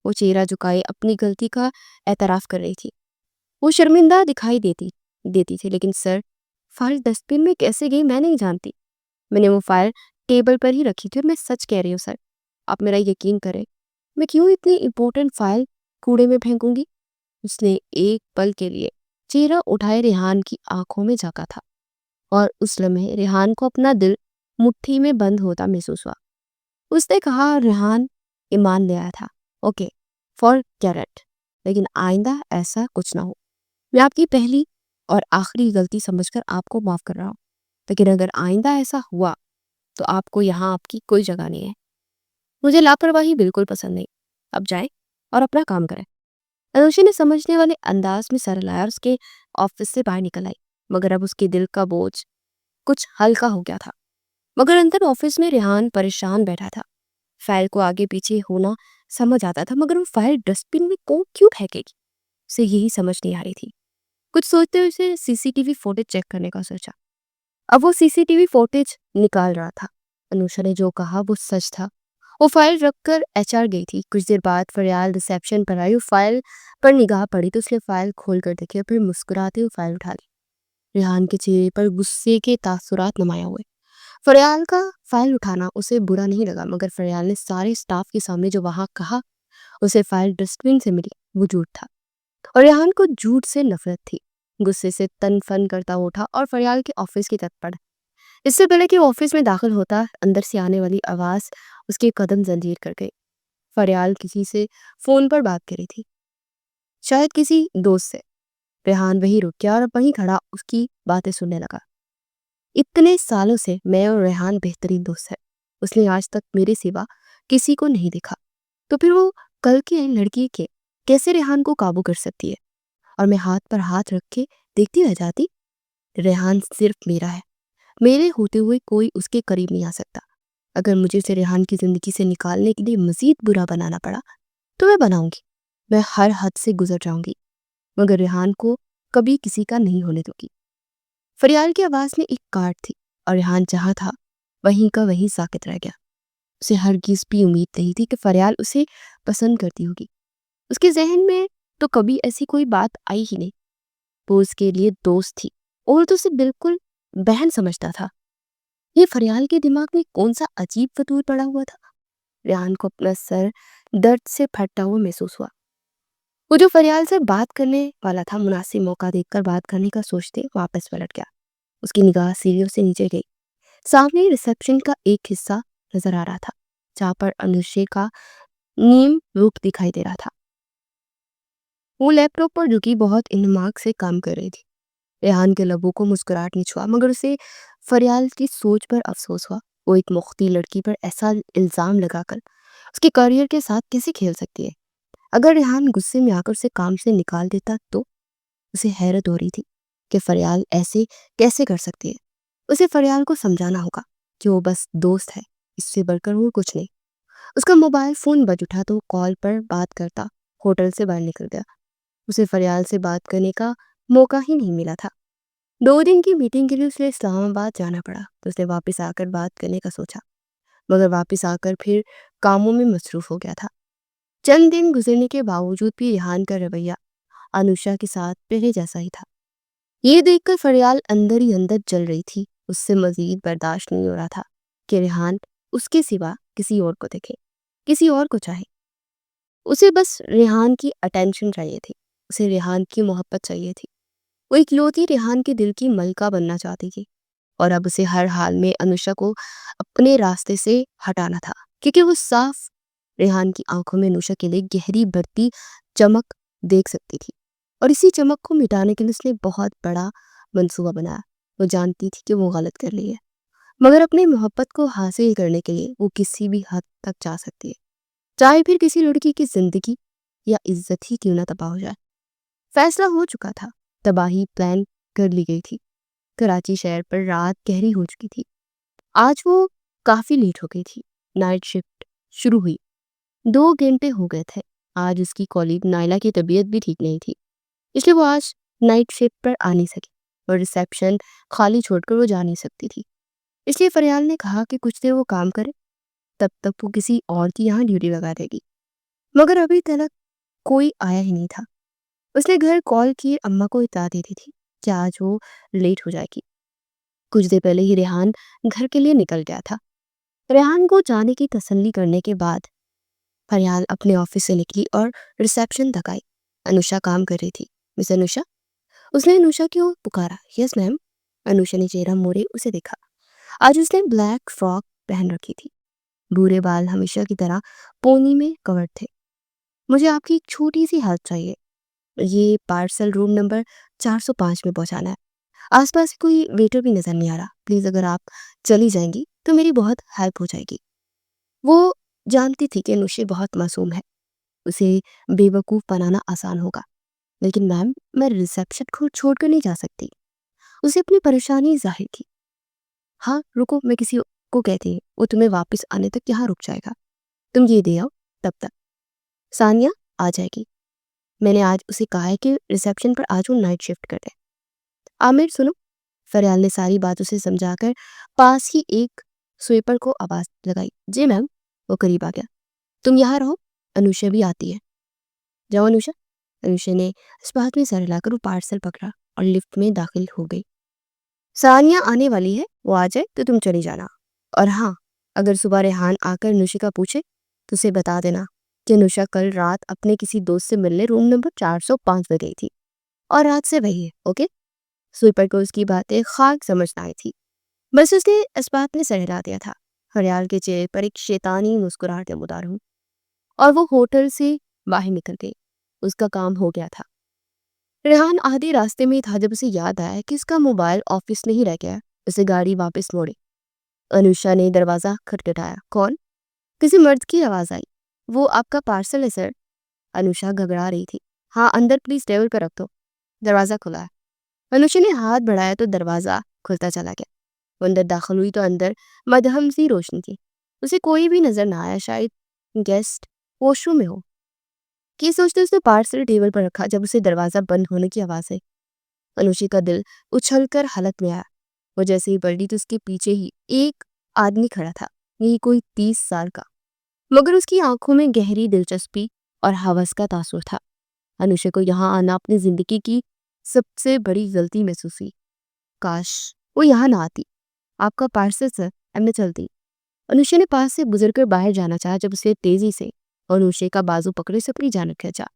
वो चेहरा झुकाए अपनी गलती का एतराफ कर रही थी। वो शर्मिंदा दिखाई देती देती थी। लेकिन सर, फाइल डस्टबिन में कैसे गई मैं नहीं जानती। मैंने वो फाइल टेबल पर ही रखी थी और मैं सच कह रही हूँ सर। आप मेरा यकीन करें। मैं क्यों इतनी इंपॉर्टेंट फाइल कूड़े में फेंकूंगी? उसने एक पल के लिए चेहरा उठाए रेहान की आंखों में झांका था और उस लम्हे रेहान को अपना दिल मुट्ठी में बंद होता महसूस हुआ। उसने कहा, रेहान ईमान ले आया था। ओके, फॉर कैरेट, लेकिन आइंदा ऐसा कुछ ना हो। मैं आपकी पहली और आखिरी गलती समझकर आपको माफ कर रहा हूँ। लेकिन अगर आइंदा ऐसा हुआ तो आपको यहाँ आपकी कोई जगह नहीं है। मुझे लापरवाही बिल्कुल पसंद नहीं। अब जाए और अपना काम करें। अनुषा ने समझने वाले अंदाज में सर हिलाया और उसके ऑफिस से बाहर निकल आई। मगर अब उसके दिल का बोझ कुछ हल्का हो गया था। मगर अंदर ऑफिस में रेहान परेशान बैठा था। फाइल को आगे पीछे होना समझ आता था मगर वो फाइल डस्टबिन में कौन क्यों फेंकेगी, उसे यही समझ नहीं आ रही थी। कुछ सोचते हुए उसे सीसीटीवी फुटेज चेक करने का सोचा। अब वो सीसीटीवी फुटेज निकाल रहा था। अनुषा ने जो कहा वो सच था वो फाइल रखकर एचआर गई थी। कुछ देर बाद फरियाल रिसेप्शन पर आई और फाइल पर निगाह पड़ी तो उसने फाइल खोल कर देखी और फिर मुस्कुराते हुए फाइल उठा ली। रेहान के चेहरे पर गुस्से के तासुरात नुमाया हुए। फरियाल का फाइल उठाना उसे बुरा नहीं लगा, मगर फरियाल ने सारे स्टाफ के सामने जो वहां कहा उसे फाइल डस्टबिन से मिली, वो झूठ था। और रेहान को झूठ से नफरत थी। गुस्से से तन फन करता वो उठा और फरियाल के ऑफिस की तरफ बढ़ा। इससे पहले कि वो ऑफिस में दाखिल होता, अंदर से आने वाली आवाज उसके कदम जंजीर कर गई। फरियाल किसी से फोन पर बात कर रही थी, शायद किसी दोस्त से। रेहान वहीं रुक गया और वहीं खड़ा उसकी बातें सुनने लगा। इतने सालों से मैं और रेहान बेहतरीन दोस्त है। उसने आज तक मेरे सिवा किसी को नहीं देखा, तो फिर वो कल की लड़की के कैसे रेहान को काबू कर सकती है? और मैं हाथ पर हाथ रख के देखती रह जाती। रेहान सिर्फ मेरा है, मेरे होते हुए कोई उसके करीब नहीं आ सकता। अगर मुझे उसे रेहान की जिंदगी से निकालने के लिए मजीद बुरा बनाना पड़ा तो मैं बनाऊंगी। मैं हर हद से गुजर जाऊंगी, मगर रेहान को कभी किसी का नहीं होने दूंगी। फरियाल की आवाज में एक काट थी और रेहान जहां था वहीं का वहीं साकित रह गया। उसे हरगिज भी उम्मीद नहीं थी कि फरियाल उसे पसंद करती होगी। उसके जहन में तो कभी ऐसी कोई बात आई ही नहीं। वो उसके लिए दोस्त थी और तो उसे बिल्कुल बहन समझता था। ये फरियाल के दिमाग में कौन सा अजीब फतूर पड़ा हुआ था? रेहान को अपना सर दर्द से फटता हुआ महसूस हुआ। वो जो फरियाल से बात करने वाला था, मुनासिब मौका देखकर बात करने का सोचते वापस पलट गया। उसकी निगाह सीढ़ियों से नीचे गई। सामने रिसेप्शन का एक हिस्सा नजर आ रहा था, जहाँ पर अनुष्य का नीम रूप दिखाई दे रहा था। वो लैपटॉप पर झुकी बहुत इनमाक से काम कर रही थी। रेहान के लबों को मुस्कुराहट नहीं छुआ, मगर उसे फरियाल की सोच पर अफसोस हुआ। वो एक मुख्ती लड़की पर ऐसा इल्जाम लगाकर उसके करियर के साथ कैसे खेल सकती है? अगर रेहान गुस्से में आकर उसे काम से निकाल देता तो? उसे हैरत हो रही थी कि फरियाल ऐसे कैसे कर सकती है। उसे फरियाल को समझाना होगा कि वो बस दोस्त है, इससे बढ़कर वो कुछ नहीं। उसका मोबाइल फोन बज उठा तो वो कॉल पर बात करता होटल से बाहर निकल गया। उसे फरियाल से बात करने का मौका ही नहीं मिला था। 2 दिन की मीटिंग के लिए उसे इस्लामाबाद जाना पड़ा, तो उसने वापस आकर बात करने का सोचा, मगर वापस आकर फिर कामों में मसरूफ हो गया था। चंद दिन गुजरने के बावजूद भी रेहान का रवैया अनुषा के साथ पहले जैसा ही था। ये देखकर फरियाल अंदर ही अंदर जल रही थी। उससे मजीद बर्दाश्त नहीं हो रहा था कि रेहान उसके सिवा किसी और को देखे, किसी और को चाहे। उसे बस रेहान की अटेंशन चाहिए थी, उसे रेहान की मोहब्बत चाहिए थी। वो इकलौती रेहान के दिल की मलका बनना चाहती थी और अब उसे हर हाल में अनुषा को अपने रास्ते से हटाना था, क्योंकि वो साफ रेहान की आंखों में अनुषा के लिए गहरी बढ़ती चमक देख सकती थी। और इसी चमक को मिटाने के लिए उसने बहुत बड़ा मंसूबा बनाया। वो जानती थी कि वो गलत कर रही है, मगर अपनी मोहब्बत को हासिल करने के लिए वो किसी भी हद तक जा सकती है, चाहे फिर किसी लड़की की जिंदगी या इज्जत ही क्यों ना तबाह हो जाए। फैसला हो चुका था, तबाही प्लान कर ली गई थी। कराची शहर पर रात गहरी हो चुकी थी। आज वो काफी लेट हो गई थी। नाइट शिफ्ट शुरू हुई। 2 घंटे हो गए थे। आज उसकी कॉलीग नाइला की तबीयत भी ठीक नहीं थी, इसलिए वो आज नाइट शिफ्ट पर आ नहीं सकी और रिसेप्शन खाली छोड़कर वो जा नहीं सकती थी। इसलिए फरियाल ने कहा कि कुछ देर वो काम करे, तब तक वो किसी और की यहाँ ड्यूटी लगा देगी। मगर अभी तक कोई आया ही नहीं था। उसने घर कॉल किए अम्मा को इत्तला दे दी थी कि आज वो लेट हो जाएगी। कुछ देर पहले ही रेहान घर के लिए निकल गया था। रेहान को जाने की तसल्ली करने के बाद फरियाल अपने ऑफिस से निकली और रिसेप्शन तक आई। अनुषा काम कर रही थी। मिस अनुषा? उसने अनुषा की ओर पुकारा। Yes ma'am. अनुषा ने चेहरा मोड़े उसे देखा। आज उसने ब्लैक फ्रॉक पहन रखी थी। भूरे बाल हमेशा की तरह पोनी में कवर्ड थे। मुझे आपकी एक छोटी सी हेल्प चाहिए। ये पार्सल रूम नंबर 405 में पहुंचाना है। आसपास कोई वेटर भी नजर नहीं आ रहा। प्लीज अगर आप चली जाएंगी तो मेरी बहुत हेल्प हो जाएगी। वो जानती थी कि अनुषा बहुत मासूम है, उसे बेवकूफ बनाना आसान होगा, लेकिन मैम मैं रिसेप्शन को छोड़कर नहीं जा सकती। उसे अपनी परेशानी जाहिर की। हाँ रुको, मैं किसी को कहती हूँ, वो तुम्हें वापस आने तक यहाँ रुक जाएगा। तुम ये दे आओ, तब तक सानिया आ जाएगी। मैंने आज उसे कहा है कि रिसेप्शन पर आज वो नाइट शिफ्ट कर दे। आमिर सुनो। फरियाल ने सारी बात उसे समझाकर पास ही एक स्वीपर को आवाज लगाई। जी मैम। वो करीब आ गया। तुम यहाँ रहो, अनुषा भी आती है। जाओ अनुषा। अनुषा ने इस बात में सर हिलाकर वो पार्सल पकड़ा और लिफ्ट में दाखिल हो गई। सानिया आने वाली है, वो आ जाए तो तुम चली जाना। और हाँ, अगर सुबह रेहान आकर अनुषा पूछे तो उसे बता देना कि अनुषा कल रात अपने किसी दोस्त से मिलने रूम नंबर 405 में गई थी और रात से वही है। ओके। स्वीपर को उसकी बातें खाक समझ ना आई थी, बस उसने इस बात में सर हिला दिया था। हरियाल के चेहरे पर एक शैतानी मुस्कुराहट नमूदार हुई और वो होटल से बाहर निकल गई। उसका काम हो गया था। रेहान आधे रास्ते में था जब उसे याद आया कि उसका मोबाइल ऑफिस में ही रह गया। उसे गाड़ी वापस मोड़ी। अनुषा ने दरवाजा खटखटाया। कौन? किसी मर्द की आवाज आई। वो आपका पार्सल है सर। अनुषा घबरा रही थी। हाँ अंदर प्लीज, टेबल पर रख दो। दरवाजा खुला है। अनुषा ने हाथ बढ़ाया तो दरवाजा खुलता चला गया। वो अंदर दाखिल हुई तो अंदर मध्यम सी रोशनी थी। उसे कोई भी नजर ना आया, शायद गेस्ट वॉशरूम में हो। ये सोचते उसने पार्सल टेबल पर रखा जब उसे दरवाजा बंद होने की आवाज आई। अनुषा का दिल उछलकर हालत में आया। वो जैसे ही पलटी तो उसके पीछे ही एक आदमी खड़ा था, यही कोई 30 साल का, मगर उसकी आंखों में गहरी दिलचस्पी और हवस का तासुर था। अनुषा को यहाँ आना अपनी जिंदगी की सबसे बड़ी गलती महसूस हुई। काश वो यहाँ ना आती। आपका पार्सल सर, अब मैं चलती। अनुषा ने पास से गुजरकर बाहर जाना चाहा जब उसे तेजी से अनुषा का बाजू पकड़े से अपनी जान खींचा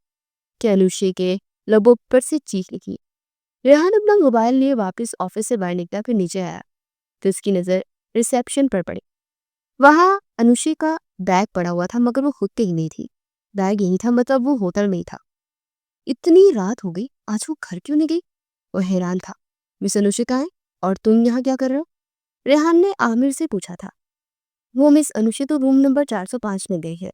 कि अनुषा के लबों पर से चीख निकली। रेहान अपना मोबाइल लिए वापस ऑफिस से बाहर निकला, फिर नीचे आया तो उसकी नजर रिसेप्शन पर पड़ी। वहां अनुषा का बैग पड़ा हुआ था, मगर वो खुद कहीं नहीं थी। बैग यही था, मतलब वो होटल में ही था। इतनी रात हो गई, आज वो घर क्यों नहीं गई? वो हैरान था। मिस अनुषा कहाँ है और तुम यहाँ क्या कर रहे हो? रेहान ने आमिर से पूछा था। वो मिस अनुषा तो रूम नंबर 405 में गई है,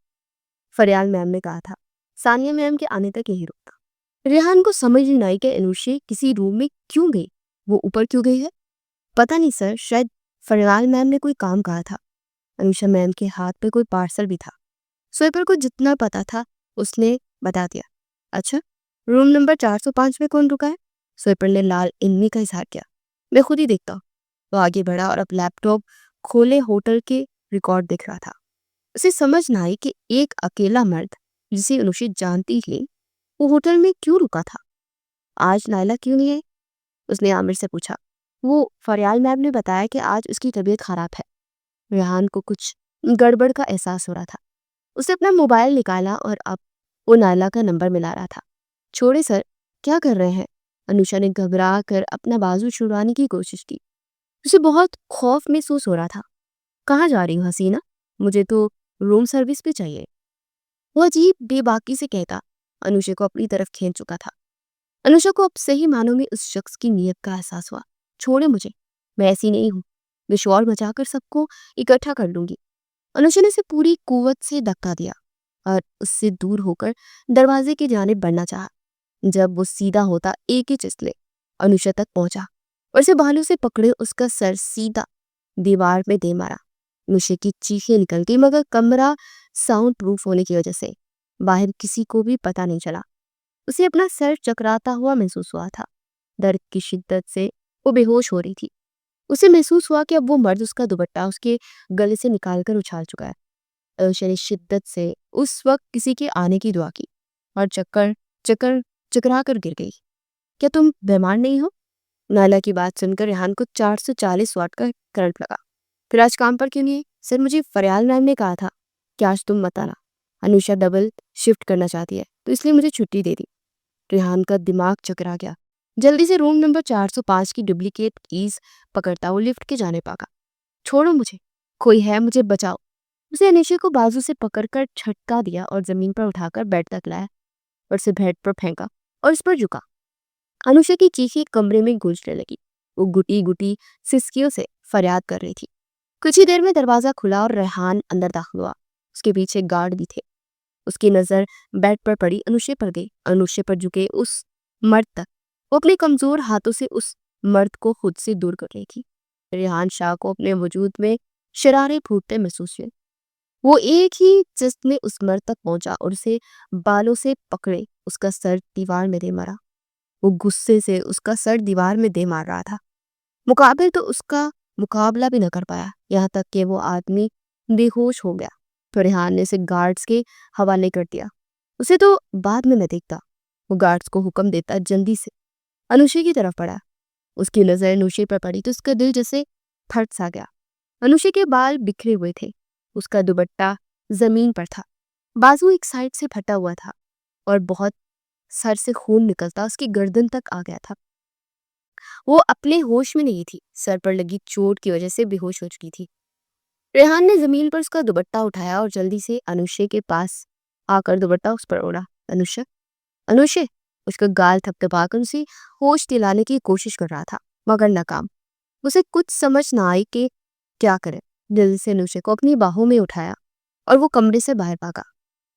फरियाल मैम ने कहा था। सानिया मैम के आने तक यही रुकना। रेहान को समझ नहीं आई कि अनुषा किसी रूम में क्यों गई। वो ऊपर क्यों गई है? पता नहीं सर, शायद फरियाल मैम ने कोई काम कहा था। अनुषा मैम के हाथ पे कोई पार्सल भी था। स्वीपर को जितना पता था उसने बता दिया। अच्छा, रूम नंबर 405 में कौन रुका है? स्वीपर ने लाल इल्मी का इजहार किया। मैं खुद ही देखता हूँ। वो आगे बढ़ा और अब लैपटॉप खोले होटल के रिकॉर्ड देख रहा था। उसे समझ ना आई कि एक अकेला मर्द जिसे अनुषा जानती थी वो होटल में क्यों रुका था। आज नायला क्यों नहीं है? उसने आमिर से पूछा। वो फरियाल मैम ने बताया कि आज उसकी तबीयत खराब है। रेहान को कुछ गड़बड़ का एहसास हो रहा था। उसने अपना मोबाइल निकाला और अब वो नायला का नंबर मिला रहा था। छोड़े सर, क्या कर रहे हैं? अनुषा ने घबरा कर अपना बाजू छुड़वाने की कोशिश की। उसे बहुत खौफ महसूस हो रहा था। कहाँ जा रही हो हसीना? मुझे तो रूम सर्विस पे चाहिए। वो अजीब बेबाकी से कहता अनुषा को अपनी तरफ खींच चुका था। अनुषा को अब सही मानों में उस शख्स की नीयत का एहसास हुआ। छोड़े मुझे, मैं ऐसी नहीं हूँ। मैं शोर मचाकर सबको इकट्ठा कर लूंगी। अनुषा ने उसे पूरी कुव्वत से धक्का दिया और उससे दूर होकर दरवाजे की जानिब बढ़ना चाहा। जब वो सीधा होता एक ही चिसले अनुषा तक पहुंचा और उसे बालों से पकड़े उसका सर सीधा दीवार में दे मारा। अनुषा की चीखें निकल गई, मगर कमरा साउंड प्रूफ होने की वजह से बाहर किसी को भी पता नहीं चला। उसे अपना सर चकराता हुआ महसूस हुआ था। दर्द की शिद्दत से वो बेहोश हो रही थी। उसे महसूस हुआ कि अब वो मर्द उसका दुपट्टा उसके गले से निकालकर उछाल चुका है। अर्शा ने शिद्दत से उस वक्त किसी के आने की दुआ की और चक्कर चक्कर चकरा कर गिर गई। क्या तुम बीमार नहीं हो? नाला की बात सुनकर रेहान को 440 वाट का करंट लगा। फिर आज काम पर क्यों नहीं आई? सर, मुझे फरियाल मैम ने कहा था कि आज तुम मत आना। अनुषा डबल शिफ्ट करना चाहती है तो इसलिए मुझे छुट्टी दे दी। रेहान का दिमाग चकरा गया। जल्दी से रूम नंबर 405 की डुप्लीकेट कीज पकड़ता वो लिफ्ट के जाने पागा। छोड़ो मुझे, कोई है, मुझे बचाओ। उसे अनुषा को बाजू से पकड़कर झटका दिया और जमीन पर उठाकर बेड तक लाया और उसे बेड पर फेंका और इस पर झुका। अनुषा की चीखें कमरे में गूंजने लगी। वो गुटी गुटी सिसकियों से फरियाद कर रही थी। कुछ ही देर में दरवाजा खुला और रेहान अंदर दाखिल हुआ। उसके पीछे गार्ड भी थे। उसकी नजर बेड पर पड़ी अनुषा पर गई। अनुषा पर झुके उस मर्द तक। वो अपने कमजोर हाथों से उस मर्द को खुद से दूर कर रही थी। रेहान शाह को अपने वजूद में शरारे फूटते महसूस हुए। वो एक ही जिस्त में उस मर्द तक पहुंचा और उसे बालों से पकड़े उसका सर दीवार में दे मारा। वो गुस्से से उसका सर दीवार में दे मार रहा था। मुकाबिल तो उसका मुकाबला भी न कर पाया, यहाँ तक कि वो आदमी बेहोश हो गया। तो रेहान ने उसे गार्ड्स के हवाले कर दिया। उसे तो बाद में मैं देखता। वो गार्ड्स को हुक्म देता जल्दी से अनुषा की तरफ बढ़ा। उसकी नजर अनुषा पर पड़ी तो उसका दिल जैसे फट सा गया। अनुषा के बाल बिखरे हुए थे, उसका दुपट्टा जमीन पर था, बाजू एक साइड से फटा हुआ था और बहुत सर से खून निकलता उसकी गर्दन तक आ गया था। वो अपने होश में नहीं थी, सर पर लगी चोट की वजह से बेहोश हो चुकी थी। रेहान ने जमीन पर उसका दुपट्टा उठाया और जल्दी से अनुषा के पास आकर दुपट्टा उस पर ओढ़ा। अनुषा, अनुषा, उसका गाल थपथपाकर उसे होश दिलाने की कोशिश कर रहा था, मगर नाकाम। उसे कुछ समझ ना आई कि क्या करे। दिल से अनुषा को अपनी बाहों में उठाया और वो कमरे से बाहर भागा।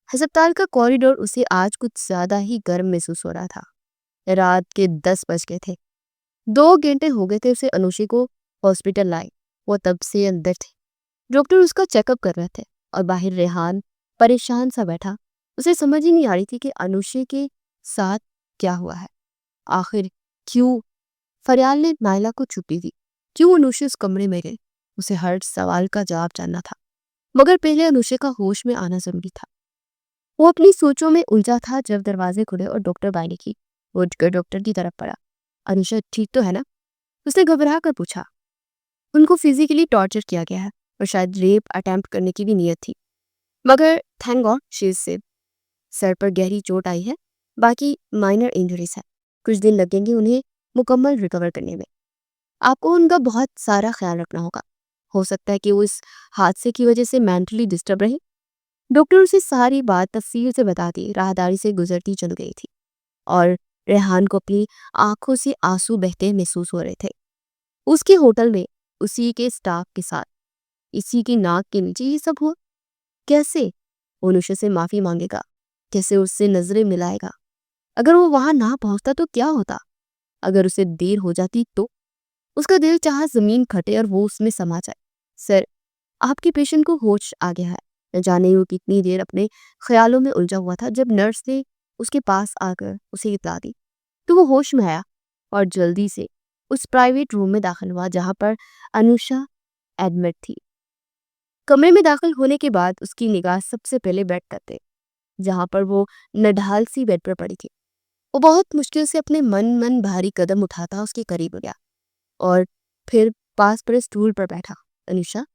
अस्पताल का कॉरिडोर उसे आज कुछ ज्यादा ही गर्म महसूस हो रहा था। रात के 10 बज गए थे। 2 घंटे हो गए थे उसे अनुषा को हॉस्पिटल लाए। वो तब से अंदर थे। डॉक्टर उसका चेकअप कर रहे थे और बाहर रेहान परेशान सा बैठा। उसे समझ ही नहीं आ रही थी कि अनुषा के साथ क्या हुआ है। आखिर क्यों फरियाल ने नायला को छुपी दी? क्यों अनुषा उस कमरे में गई? उसे हर सवाल का जवाब जानना था, मगर पहले अनुषा का होश में आना जरूरी था। वो अपनी सोचों में उलझा था जब दरवाजे खुले और डॉक्टर बाहर निकली। वो उठकर डॉक्टर की तरफ पड़ा। अनुषा ठीक तो है ना? उसने घबरा कर पूछा। उनको फिजिकली टॉर्चर किया गया है और शायद रेप अटेम्प्ट करने की भी नीयत थी, मगर thank God she is safe. Sir पर गहरी चोट आई है, बाकी माइनर इंजरीज है। कुछ दिन लगेंगे उन्हें मुकम्मल रिकवर करने में। आपको उनका बहुत सारा ख्याल रखना होगा। हो सकता है कि वो इस हादसे की वजह से मेंटली डिस्टर्ब रहे। डॉक्टर उसे सारी बात तफसील से बता दी। राहदारी से गुजरती चल गई थी और रेहान को अपनी आंखों से आंसू बहते महसूस हो रहे थे। उसके होटल में उसी के स्टाफ के साथ इसी की नाक के नीचे ये सब हुआ। कैसे वो अनुषा से माफी मांगेगा? कैसे उससे नजरें मिलाएगा? अगर वो वहां ना पहुंचता तो क्या होता? अगर उसे देर हो जाती तो? उसका दिल चाहा जमीन खटे और वो उसमें समा जाए। सर, आपके पेशेंट को होश आ गया है। न जाने वो कितनी देर अपने ख्यालों में उलझा हुआ था। जब नर्स ने उसके पास आकर उसे इतला दी तो वो होश में आया और जल्दी से उस प्राइवेट रूम में दाखिल हुआ जहां पर अनुषा एडमिट थी। कमरे में दाखिल होने के बाद उसकी निगाह सबसे पहले बेड पर थे, जहां पर वो नढाल सी बेड पर पड़ी थी। वो बहुत मुश्किल से अपने मन भारी कदम उठाता उसके करीब गया और फिर पास पड़े स्टूल पर बैठा। अनुषा,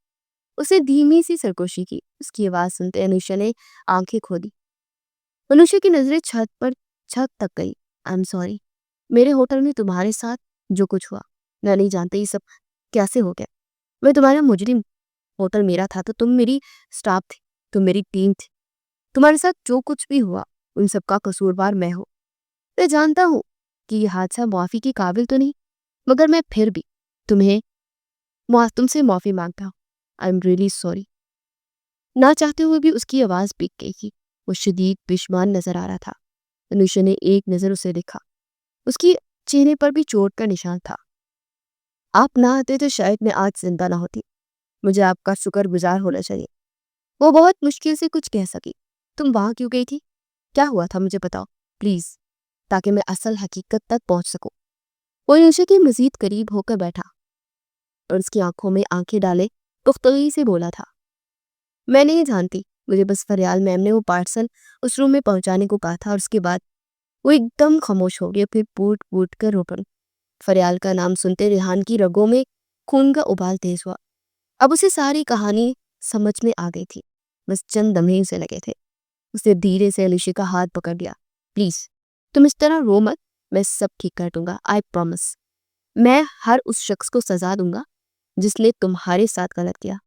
उसे धीमी सी सरगोशी की। उसकी आवाज सुनते अनुषा ने आंखें खोली। अनुषा की नजरें छत तक गई। आई एम सॉरी, मेरे होटल में तुम्हारे साथ जो कुछ हुआ, मैं नहीं जानती ये सब कैसे हो गया। मैं तुम्हारा मुजरिम। होटल मेरा था तो तुम मेरी स्टाफ थी, तुम मेरी टीम थी। तुम्हारे साथ जो कुछ भी हुआ उन सब का कसूरवार मैं हूँ। मैं जानता हूँ कि ये हादसा माफी के काबिल तो नहीं, मगर मैं फिर भी तुमसे माफी मांगता हूँ। I am really sorry. ना चाहते हुए भी उसकी आवाज बिक गई थी। वो शदीद पेशमान नजर आ रहा था। अनुषा ने एक नजर उसे देखा। उसकी चेहरे पर भी चोट का निशान था। आप ना आते तो शायद मैं आज जिंदा ना होती। मुझे आपका शुक्रगुजार होना चाहिए। वो बहुत मुश्किल से कुछ कह सकी। तुम वहां क्यों गई थी? क्या हुआ था मुझे बताओ प्लीज, ताकि मैं असल हकीकत तक पहुंच सकूं। वो अनुषा के मजीद करीब होकर बैठा और उसकी आंखों में आंखें डाले पुख्तगी से बोला था। मैं नहीं जानती, मुझे बस फरियाल मैम ने वो पार्सल उस रूम में पहुंचाने को कहा था और उसके बाद वो एकदम खामोश हो गया, फिर फूट फूट कर रो पड़ी। फरियाल का नाम सुनते रेहान की रगों में खून का उबाल तेज हुआ। अब उसे सारी कहानी समझ में आ गई थी। बस चंद लम्हे उसे लगे थे। उसने धीरे से अनुषा का हाथ पकड़ लिया। प्लीज, तुम इस तरह रो मत। मैं सब ठीक कर दूंगा, आई प्रॉमिस। मैं हर उस शख्स को सजा दूंगा जिसने तुम्हारे साथ गलत किया।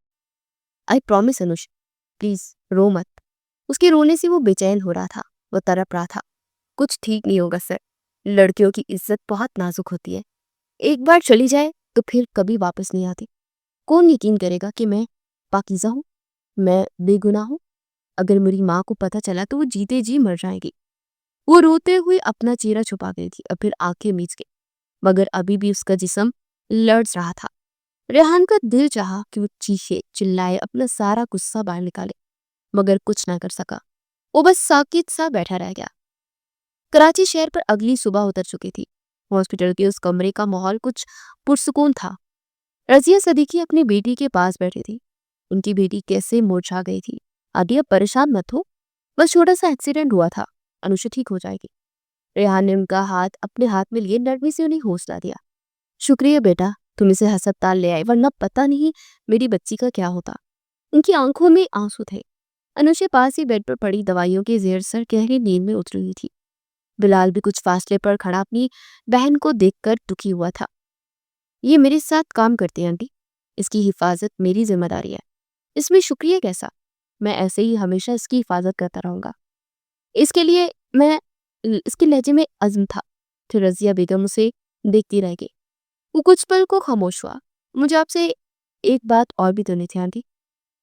आई प्रॉमिस अनुष, प्लीज रो मत। उसके रोने से वो बेचैन हो रहा था। वो तड़प रहा था। कुछ ठीक नहीं होगा सर। लड़कियों की इज्जत बहुत नाजुक होती है। एक बार चली जाए तो फिर कभी वापस नहीं आती। कौन यकीन करेगा कि मैं पाकीज़ा हूँ, मैं बेगुनाह हूँ? अगर मेरी माँ को पता चला तो वो जीते जी मर जाएगी। वो रोते हुए अपना चेहरा छुपा गई थी और फिर आंखें मीच गई, मगर अभी भी उसका जिस्म लड़ रहा था। रेहान का दिल चाहा कि वो चीखे चिल्लाए, अपना सारा गुस्सा बाहर निकाले, मगर कुछ ना कर सका। वो बस साकित सा बैठा रह गया। कराची शहर पर अगली सुबह उतर चुकी थी। हॉस्पिटल के उस कमरे का माहौल कुछ पुरसुकून था। रजिया सदीकी अपनी बेटी के पास बैठी थी। उनकी बेटी कैसे मुरझा गई थी। आदि अब परेशान मत हो, बस छोटा सा एक्सीडेंट हुआ था, अनुषा ठीक हो जाएगी। रेहान ने उनका हाथ अपने हाथ में लिए नरमी से उन्हें हौसला दिया। शुक्रिया बेटा, तुम इसे अस्पताल ले आए, वरना पता नहीं मेरी बच्ची का क्या होता। उनकी आंखों में आंसू थे। अनुषा पास ही बेड पर पड़ी दवाइयों के जेर सर गहरी नींद में उतर रही थी। बिलाल भी कुछ फासले पर खड़ा अपनी बहन को देखकर दुखी हुआ था। ये मेरे साथ काम करती है आंटी, इसकी हिफाजत मेरी जिम्मेदारी है। इसमें शुक्रिया कैसा, मैं ऐसे ही हमेशा इसकी हिफाजत करता रहूंगा। इसके लिए मैं इसके लहजे में अज़्म था। फिर रज़िया बेगम उसे देखती रह गई। वो कुछ पल को खामोश हुआ। मुझे आपसे एक बात और भी करनी थी आंटी।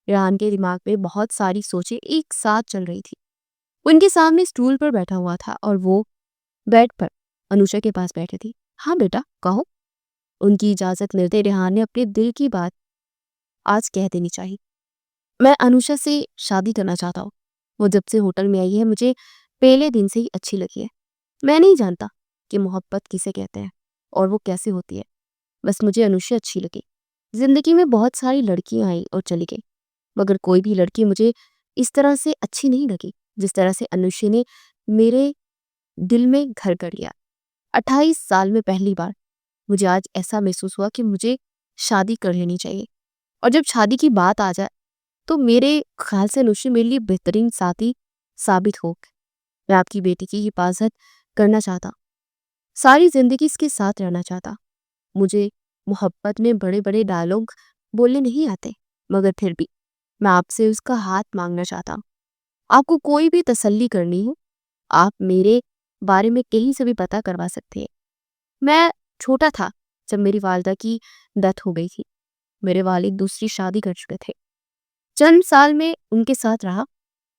रेहान के दिमाग में बहुत सारी सोचें एक साथ चल रही थी। वो उनके सामने स्टूल पर बैठा हुआ था और वो बेड पर अनुषा के पास बैठी थी। हाँ बेटा कहो। उनकी इजाजत मिलते रेहान ने अपने दिल की बात आज कह देनी चाहिए। मैं अनुषा से शादी करना चाहता हूँ। वो जब से होटल में आई है मुझे पहले दिन से ही अच्छी लगी है। मैं नहीं जानता कि मोहब्बत किसे कहते हैं और वो कैसे होती है, बस मुझे अनुषा अच्छी लगी। जिंदगी में बहुत सारी लड़कियां आई और चली गई, मगर कोई भी लड़की मुझे इस तरह से अच्छी नहीं लगी जिस तरह से अनुषा ने मेरे दिल में घर कर लिया। 28 साल में पहली बार मुझे आज ऐसा महसूस हुआ कि मुझे शादी कर लेनी चाहिए। और जब शादी की बात आ जाए तो मेरे ख्याल से अनुषा मेरे लिए बेहतरीन साथी साबित हो। मैं आपकी बेटी की हिफाजत करना चाहता, सारी जिंदगी इसके साथ रहना चाहता। मुझे मोहब्बत में बड़े बड़े डायलॉग बोलने नहीं आते, मगर फिर भी मैं आपसे उसका हाथ मांगना चाहता हूँ। आपको कोई भी तसल्ली करनी हो, आप मेरे बारे में कहीं से भी पता करवा सकते हैं। मैं छोटा था जब मेरी वालिदा की डेथ हो गई थी। मेरे वालिद दूसरी शादी कर चुके थे। चंद साल में उनके साथ रहा,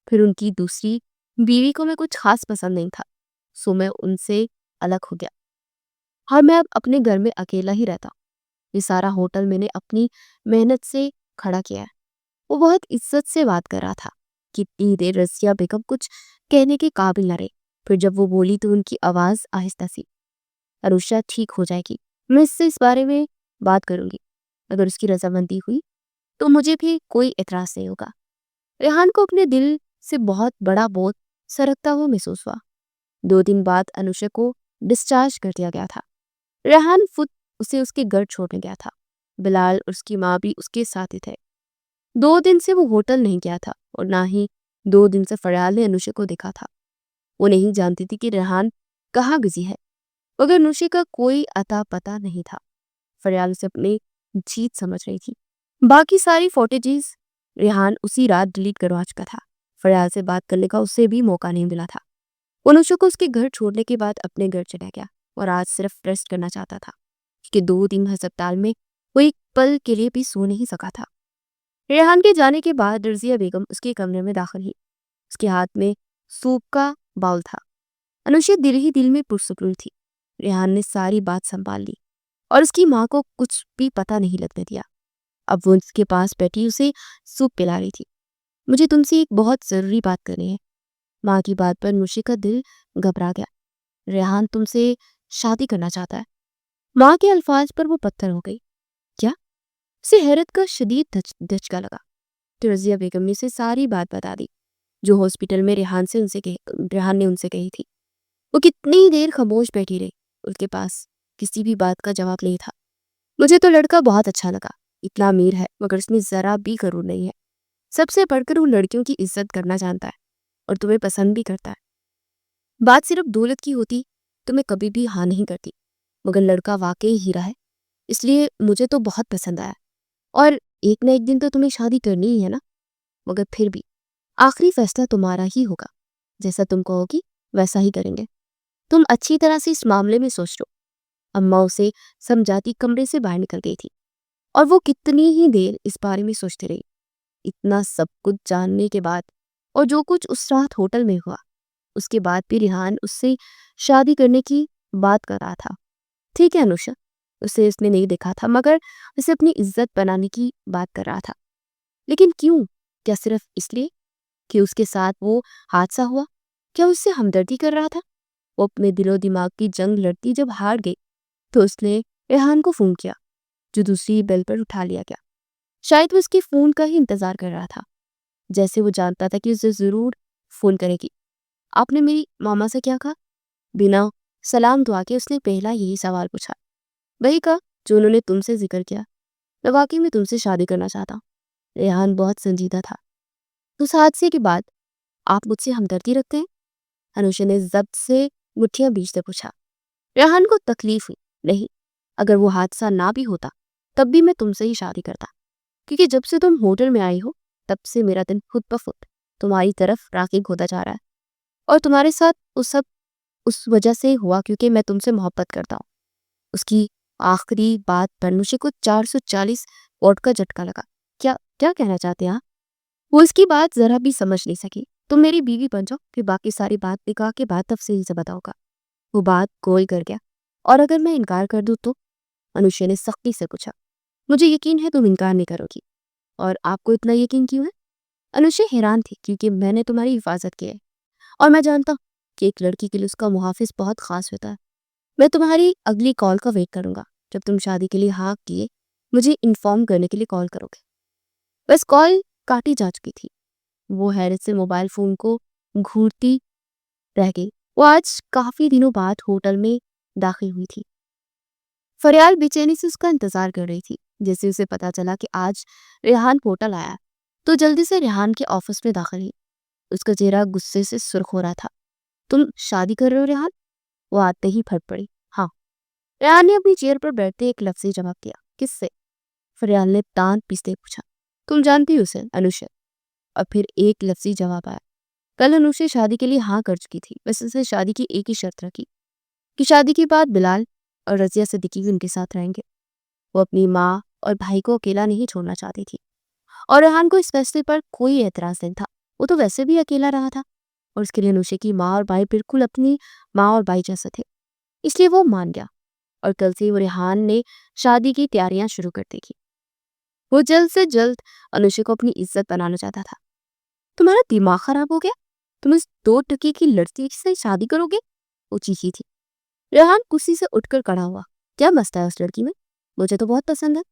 फिर उनकी दूसरी बीवी को मैं कुछ खास पसंद नहीं था, सो मैं उनसे अलग हो गया। हाँ, मैं अब अपने घर में अकेला ही रहता। ये सारा होटल मैंने अपनी मेहनत से खड़ा किया है। वो बहुत इज्जत से बात कर रहा था। कितनी देर रज़िया बेगम कुछ कहने के काबिल न रहे। फिर जब वो बोली तो उनकी आवाज आहिस्ता सी, अनुषा ठीक हो जाएगी, मैं इससे इस बारे में बात करूंगी। अगर उसकी रजामंदी हुई तो मुझे भी कोई एतराज नहीं होगा। रेहान को अपने दिल से बहुत बड़ा बोझ सरकता हुआ महसूस हुआ। 2 दिन बाद अनुषा को डिस्चार्ज कर दिया गया था। रेहान खुद उसे उसके घर छोड़ने गया था। बिलाल और उसकी माँ भी उसके साथ ही थे। 2 दिन से वो होटल नहीं गया था और ना ही 2 दिन से फरयाल ने अनुषा को देखा था। वो नहीं जानती थी कि रेहान कहाँ बिजी है, मगर अनुषा का कोई अता पता नहीं था। फरयाल उसे अपनी जीत समझ रही थी। बाकी सारी फुटेजेस रेहान उसी रात डिलीट करवा चुका था। फरयाल से बात करने का उसे भी मौका नहीं मिला था। अनुषा को उसके घर छोड़ने के बाद अपने घर चला गया और आज सिर्फ रेस्ट करना चाहता था, क्योंकि 2 दिन अस्पताल में वो एक पल के लिए भी सो नहीं सका था। रेहान के जाने के बाद रज़िया बेगम उसके कमरे में दाखिल हुई। उसके हाथ में सूप का बाउल था। अनुषा दिल ही दिल में पुरसुकून थी। रेहान ने सारी बात संभाल ली और उसकी माँ को कुछ भी पता नहीं लगने दिया। अब वो उसके पास बैठी उसे सूप पिला रही थी। मुझे तुमसे एक बहुत जरूरी बात करनी है। माँ की बात पर अनुषा का दिल घबरा गया। रेहान तुमसे शादी करना चाहता है। माँ के अल्फाज पर वो पत्थर हो गई। क्या? उसे हैरत का शदीद धचका लगा। तो रज़िया बेगम ने उसे सारी बात बता दी जो हॉस्पिटल में रेहान ने उनसे कही थी। वो कितनी देर खामोश बैठी रही, उसके पास किसी भी बात का जवाब नहीं था। मुझे तो लड़का बहुत अच्छा लगा, इतना अमीर है मगर उसमें जरा भी गरूर नहीं है। सबसे बढ़कर वो लड़कियों की इज्जत करना जानता है और तुम्हें पसंद भी करता है। बात सिर्फ दौलत की होती तो मैं कभी भी हाँ नहीं करती, मगर लड़का वाकई हीरा है, इसलिए मुझे तो बहुत पसंद आया। और एक ना एक दिन तो तुम्हें शादी करनी ही है ना, मगर फिर भी आखिरी फैसला तुम्हारा ही होगा। जैसा तुम कहोगी वैसा ही करेंगे। तुम अच्छी तरह से इस मामले में सोच लो। अम्मा उसे समझाती कमरे से बाहर निकल गई थी और वो कितनी ही देर इस बारे में सोचती रही। इतना सब कुछ जानने के बाद और जो कुछ उस रात होटल में हुआ, उसके बाद भी रेहान उससे शादी करने की बात कर रहा था। ठीक है अनुषा, उसे उसने नहीं देखा था, मगर उसे अपनी इज्जत बनाने की बात कर रहा था। लेकिन क्यों? क्या सिर्फ इसलिए कि उसके साथ वो हादसा हुआ? क्या उससे हमदर्दी कर रहा था? वो अपने दिलो दिमाग की जंग लड़ती जब हार गई तो उसने रेहान को फोन किया, जो दूसरी बेल पर उठा लिया गया। शायद वो उसके फोन का ही इंतजार कर रहा था। जैसे वो जानता था कि उसे ज़रूर फ़ोन करेगी। आपने मेरी मामा से क्या कहा? बिना सलाम दुआ के उसने पहला यही सवाल पूछा। वही कहा जो उन्होंने तुमसे ज़िक्र किया। मैं वाक़ई में तुमसे शादी करना चाहता हूँ। रेहान बहुत संजीदा था। उस हादसे के बाद आप मुझसे हमदर्दी रखते हैं? अनुषा ने ज़ब्त से मुट्ठियां बीचते पूछा। रेहान को तकलीफ हुई। नहीं, अगर वो हादसा ना भी होता तब भी मैं तुमसे ही शादी करता, क्योंकि जब से तुम होटल में आई हो तब से मेरा दिन खुद ब खुद तुम्हारी तरफ राग़िब होता जा रहा है। और तुम्हारे साथ उस सब उस वजह से हुआ क्योंकि मैं तुमसे मोहब्बत करता हूँ। उसकी आखिरी बात पर मुझे कुछ 440 वोट का झटका लगा। क्या क्या कहना चाहते हैं आप? वो इसकी बात जरा भी समझ नहीं सकी। तुम मेरी बीवी बन जाओ, फिर बाकी सारी बात निकाह के बाद तफसील से बताऊंगा। वो बात गोल कर गया। और अगर मैं इनकार कर दूं तो? अनुष्या ने सख्ती से पूछा। मुझे यकीन है तुम इनकार नहीं करोगी। और आपको इतना यकीन क्यों है? अनुष्या हैरान थी, क्योंकि मैंने तुम्हारी हिफाजत की है और मैं जानता हूँ कि एक लड़की के लिए उसका मुहाफिज बहुत खास होता है। मैं तुम्हारी अगली कॉल का वेट करूंगा। जब तुम शादी के लिए हाँ किए मुझे इन्फॉर्म करने के लिए कॉल करोगे। बस कॉल काटी जा चुकी थी। वो हैरत से मोबाइल फोन को घूरती रह गई। वो आज काफी दिनों बाद होटल में दाखिल हुई थी। फरियाल बेचैनी से उसका इंतजार कर रही थी। जैसे उसे पता चला कि आज रेहान होटल आया तो जल्दी से रेहान के ऑफिस में दाखिल हुई। उसका चेहरा गुस्से से सुर्ख हो रहा था। तुम शादी कर रहे हो रेहान? वो आते ही फट पड़ी। हाँ। रेहान ने अपनी चेयर पर बैठते एक लफ्ज़ी जवाब दिया। किससे? फरियाल ने दांत पीसते पूछा। तुम जानती हो उसे? अनुषा। और फिर एक लफ्ज़ी जवाब आया। कल अनुषा शादी के लिए हाँ कर चुकी थी। बस उसने शादी की एक ही शर्त रखी कि शादी के बाद बिलाल और रजिया सिद्दीकी भी उनके साथ रहेंगे। वो अपनी माँ और भाई को अकेला नहीं छोड़ना चाहती थी और रेहान को इस फैसले पर कोई एतराज नहीं था। वो तो वैसे भी अकेला रहा था और उसके लिए अनुषा की माँ और भाई बिल्कुल अपनी माँ और भाई जैसे थे। इसलिए वो मान गया और कल से वो रेहान ने शादी की तैयारियां शुरू कर दी थी। वो जल्द से जल्द अनुषा को अपनी इज्जत बनाना चाहता था। तुम्हारा दिमाग खराब हो गया? तुम इस 2 टके की लड़की से शादी करोगे? वो चीखी थी। रेहान कुर्सी से उठकर खड़ा हुआ। क्या मस्ता है उस लड़की में? मुझे तो बहुत पसंद है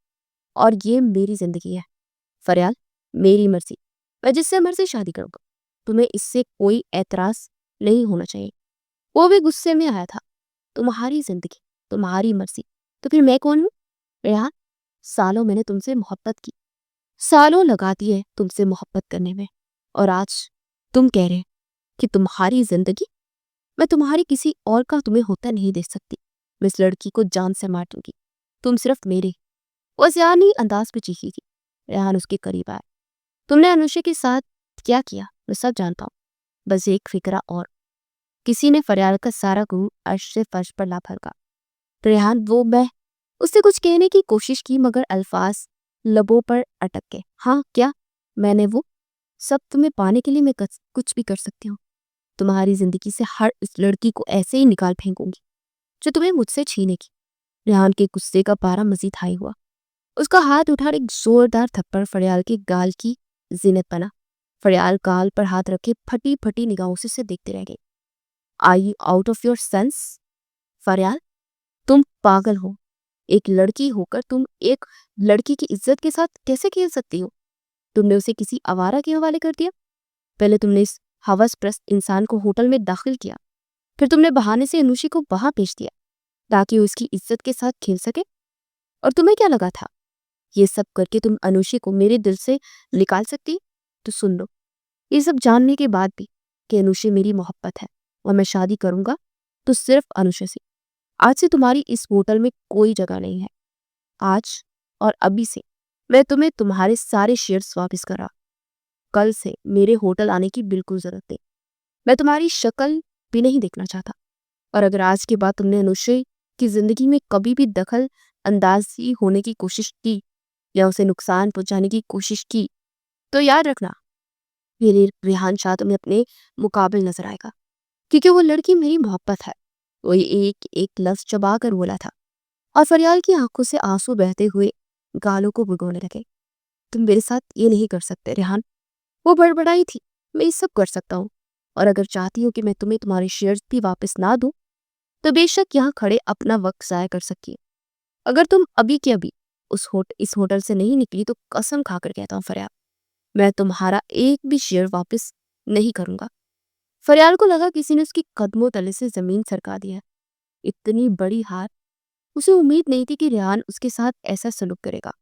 और ये मेरी जिंदगी है। फरियाल, मेरी मर्जी, मैं जिससे मर्जी शादी करूंगा। तुम्हें इससे कोई एतराज नहीं होना चाहिए। वो भी गुस्से में आया था। तुम्हारी जिंदगी, तुम्हारी मर्जी, तो फिर मैं कौन हूँ? रेहान, सालों मैंने तुमसे मोहब्बत की, सालों लगा दिए तुमसे मोहब्बत करने में, और आज तुम कह रहे कि तुम्हारी जिंदगी? मैं तुम्हारी किसी और का तुम्हें होता नहीं दे सकती। मैं इस लड़की को जान से मार दूंगी। तुम सिर्फ मेरे। वो ज़ियानी अंदाज में चीखी थी। रेहान उसके करीब आया। तुमने अनुषा के साथ क्या किया मैं सब जानता हूँ। बस एक फिक्रा और। किसी ने फरियाल का सारा गुरु अर्श से फर्श पर ला फरका। रेहान, वो मैं उससे कुछ कहने की कोशिश की मगर अल्फाज लबों पर अटक गए। हाँ क्या? मैंने वो सब तुम्हें पाने के लिए मैं कुछ भी कर सकती हूँ। तुम्हारी जिंदगी से हर इस लड़की को ऐसे ही निकाल फेंकूंगी जो तुम्हें मुझसे छीनेगी। रेहान के गुस्से का पारा मजीद हाई हुआ। उसका हाथ उठा एक जोरदार थप्पड़ फरियाल के गाल की जीनत बना। फरियाल गाल पर हाथ रखे फटी फटी निगाहों से उसे देखते रह गई। Are you out of your sense? Faryal, तुम पागल हो। एक लड़की होकर तुम एक लड़की की इज्जत के साथ कैसे खेल सकती हो? तुमने उसे किसी आवारा के हवाले कर दिया। पहले तुमने इस हवसप्रस्त इंसान को होटल में दाखिल किया, फिर तुमने बहाने से अनुषी को वहां भेज दिया ताकि वो उसकी इज्जत के साथ खेल सके। और तुम्हें क्या लगा था ये सब करके तुम अनुषी को मेरे दिल से निकाल सकती? तो सुन लो, ये सब जानने के बाद भी कि अनुषी मेरी मोहब्बत है और मैं शादी करूंगा तो सिर्फ अनुषा से। आज से तुम्हारी इस होटल में कोई जगह नहीं है। आज और अभी से मैं तुम्हें तुम्हारे सारे शेयर्स वापस करा। कल से मेरे होटल आने की बिल्कुल जरूरत नहीं। मैं तुम्हारी शक्ल भी नहीं देखना चाहता। और अगर आज के बाद तुमने अनुषा की जिंदगी में कभी भी दखल अंदाजी होने की कोशिश की या उसे नुकसान पहुंचाने की कोशिश की तो याद रखना, मेरे रेहान शाह तुम्हें अपने मुकाबिल नजर आएगा, क्योंकि वो लड़की मेरी मोहब्बत है। वो एक एक लफ्ज चबा कर बोला था और फरियाल की आंखों से आंसू बहते हुए गालों को भिगोने लगे। तुम मेरे साथ ये नहीं कर सकते रेहान। वो बड़बड़ाई थी। मैं ये सब कर सकता हूँ और अगर चाहती हो कि मैं तुम्हें तुम्हारे शेयर्स भी वापस ना दूं तो बेशक यहाँ खड़े अपना वक्त जाया कर सकती है। अगर तुम अभी के अभी इस होटल से नहीं निकली तो कसम खाकर कहता हूँ फरियाल, मैं तुम्हारा एक भी शेयर वापस नहीं करूंगा। फरियाल को लगा किसी ने उसकी कदमों तले से जमीन सरका दी है। इतनी बड़ी हार, उसे उम्मीद नहीं थी कि रेहान उसके साथ ऐसा सलूक करेगा।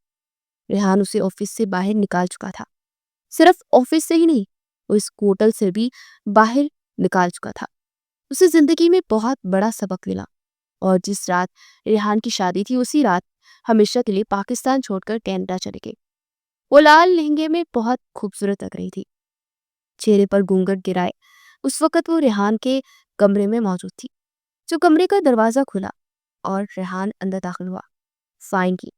रेहान उसे ऑफिस से बाहर निकाल चुका था। सिर्फ ऑफिस से ही नहीं, वो इस होटल से भी बाहर निकाल चुका था। उसे जिंदगी में बहुत बड़ा सबक मिला। और जिस रात रेहान की शादी थी, उसी रात हमेशा के लिए पाकिस्तान छोड़कर कनाडा चले गए। वो लाल लहंगे में बहुत खूबसूरत लग रही थी, चेहरे पर घूंघट गिराए। उस वक्त वो रेहान के कमरे में मौजूद थी। जो कमरे का दरवाजा खुला और रेहान अंदर दाखिल हुआ। फाइन की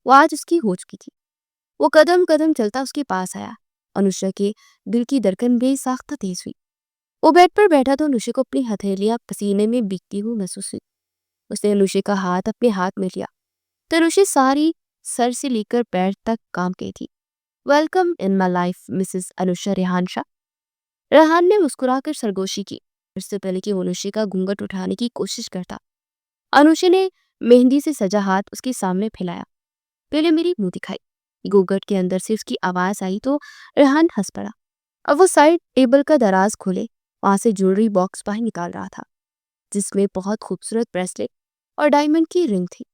वो आज उसकी हो चुकी थी। वो कदम कदम चलता उसके पास आया। अनुषा के दिल की धड़कन बेसाख्ता तेज हुई। वो बेड पर बैठा तो अनुषा को अपनी हथेलियां पसीने में भीगती हुई महसूस हुई। उसने अनुषा का हाथ अपने हाथ में लिया तो अनुषा सारी सर से लेकर पैर तक काम की थी। Welcome in my life Mrs Anusha Rehan Shah. Rehan ने मुस्कुराकर सरगोशी की। इससे पहले कि अनुषा का घूंघट उठाने की कोशिश करता, अनुषा ने मेहंदी से सजा हाथ उसके सामने फैलाया। पहले मेरी मुंह दिखाई। घूंघट के अंदर से उसकी आवाज आई तो रेहान हंस पड़ा। अब वो साइड टेबल का दराज खोले वहां से ज्वेलरी बॉक्स बाहर निकाल रहा था, जिसमें बहुत खूबसूरत ब्रेसलेट और डायमंड की रिंग थी।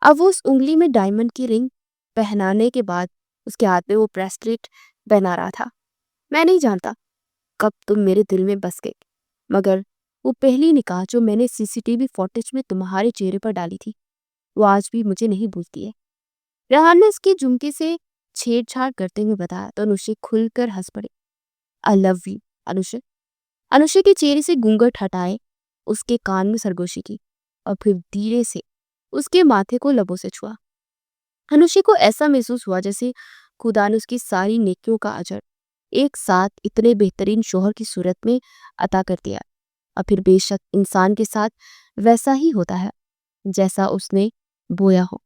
अब वो उस उंगली में डायमंड की रिंग पहनाने के बाद उसके हाथ में वो ब्रेसलेट पहना रहा था। मैं नहीं जानता कब तुम मेरे दिल में बस गए, मगर वो पहली निगाह जो मैंने सीसीटीवी फुटेज में तुम्हारे चेहरे पर डाली थी, वो आज भी मुझे नहीं भूलती है। रेहान ने उसके झुमके से छेड़छाड़ करते हुए बताया तो अनुषा खुलकर हंस पड़ी। I love you Anusha. Anusha के चेहरे से घूंघट हटाए उसके कान में सरगोशी की और फिर धीरे से उसके माथे को लबों से छुआ। अनुषा को ऐसा महसूस हुआ जैसे खुदा ने उसकी सारी नेकियों का अजर एक साथ इतने बेहतरीन शोहर की सूरत में अता कर दिया। और फिर बेशक इंसान के साथ वैसा ही होता है जैसा उसने बोया हो।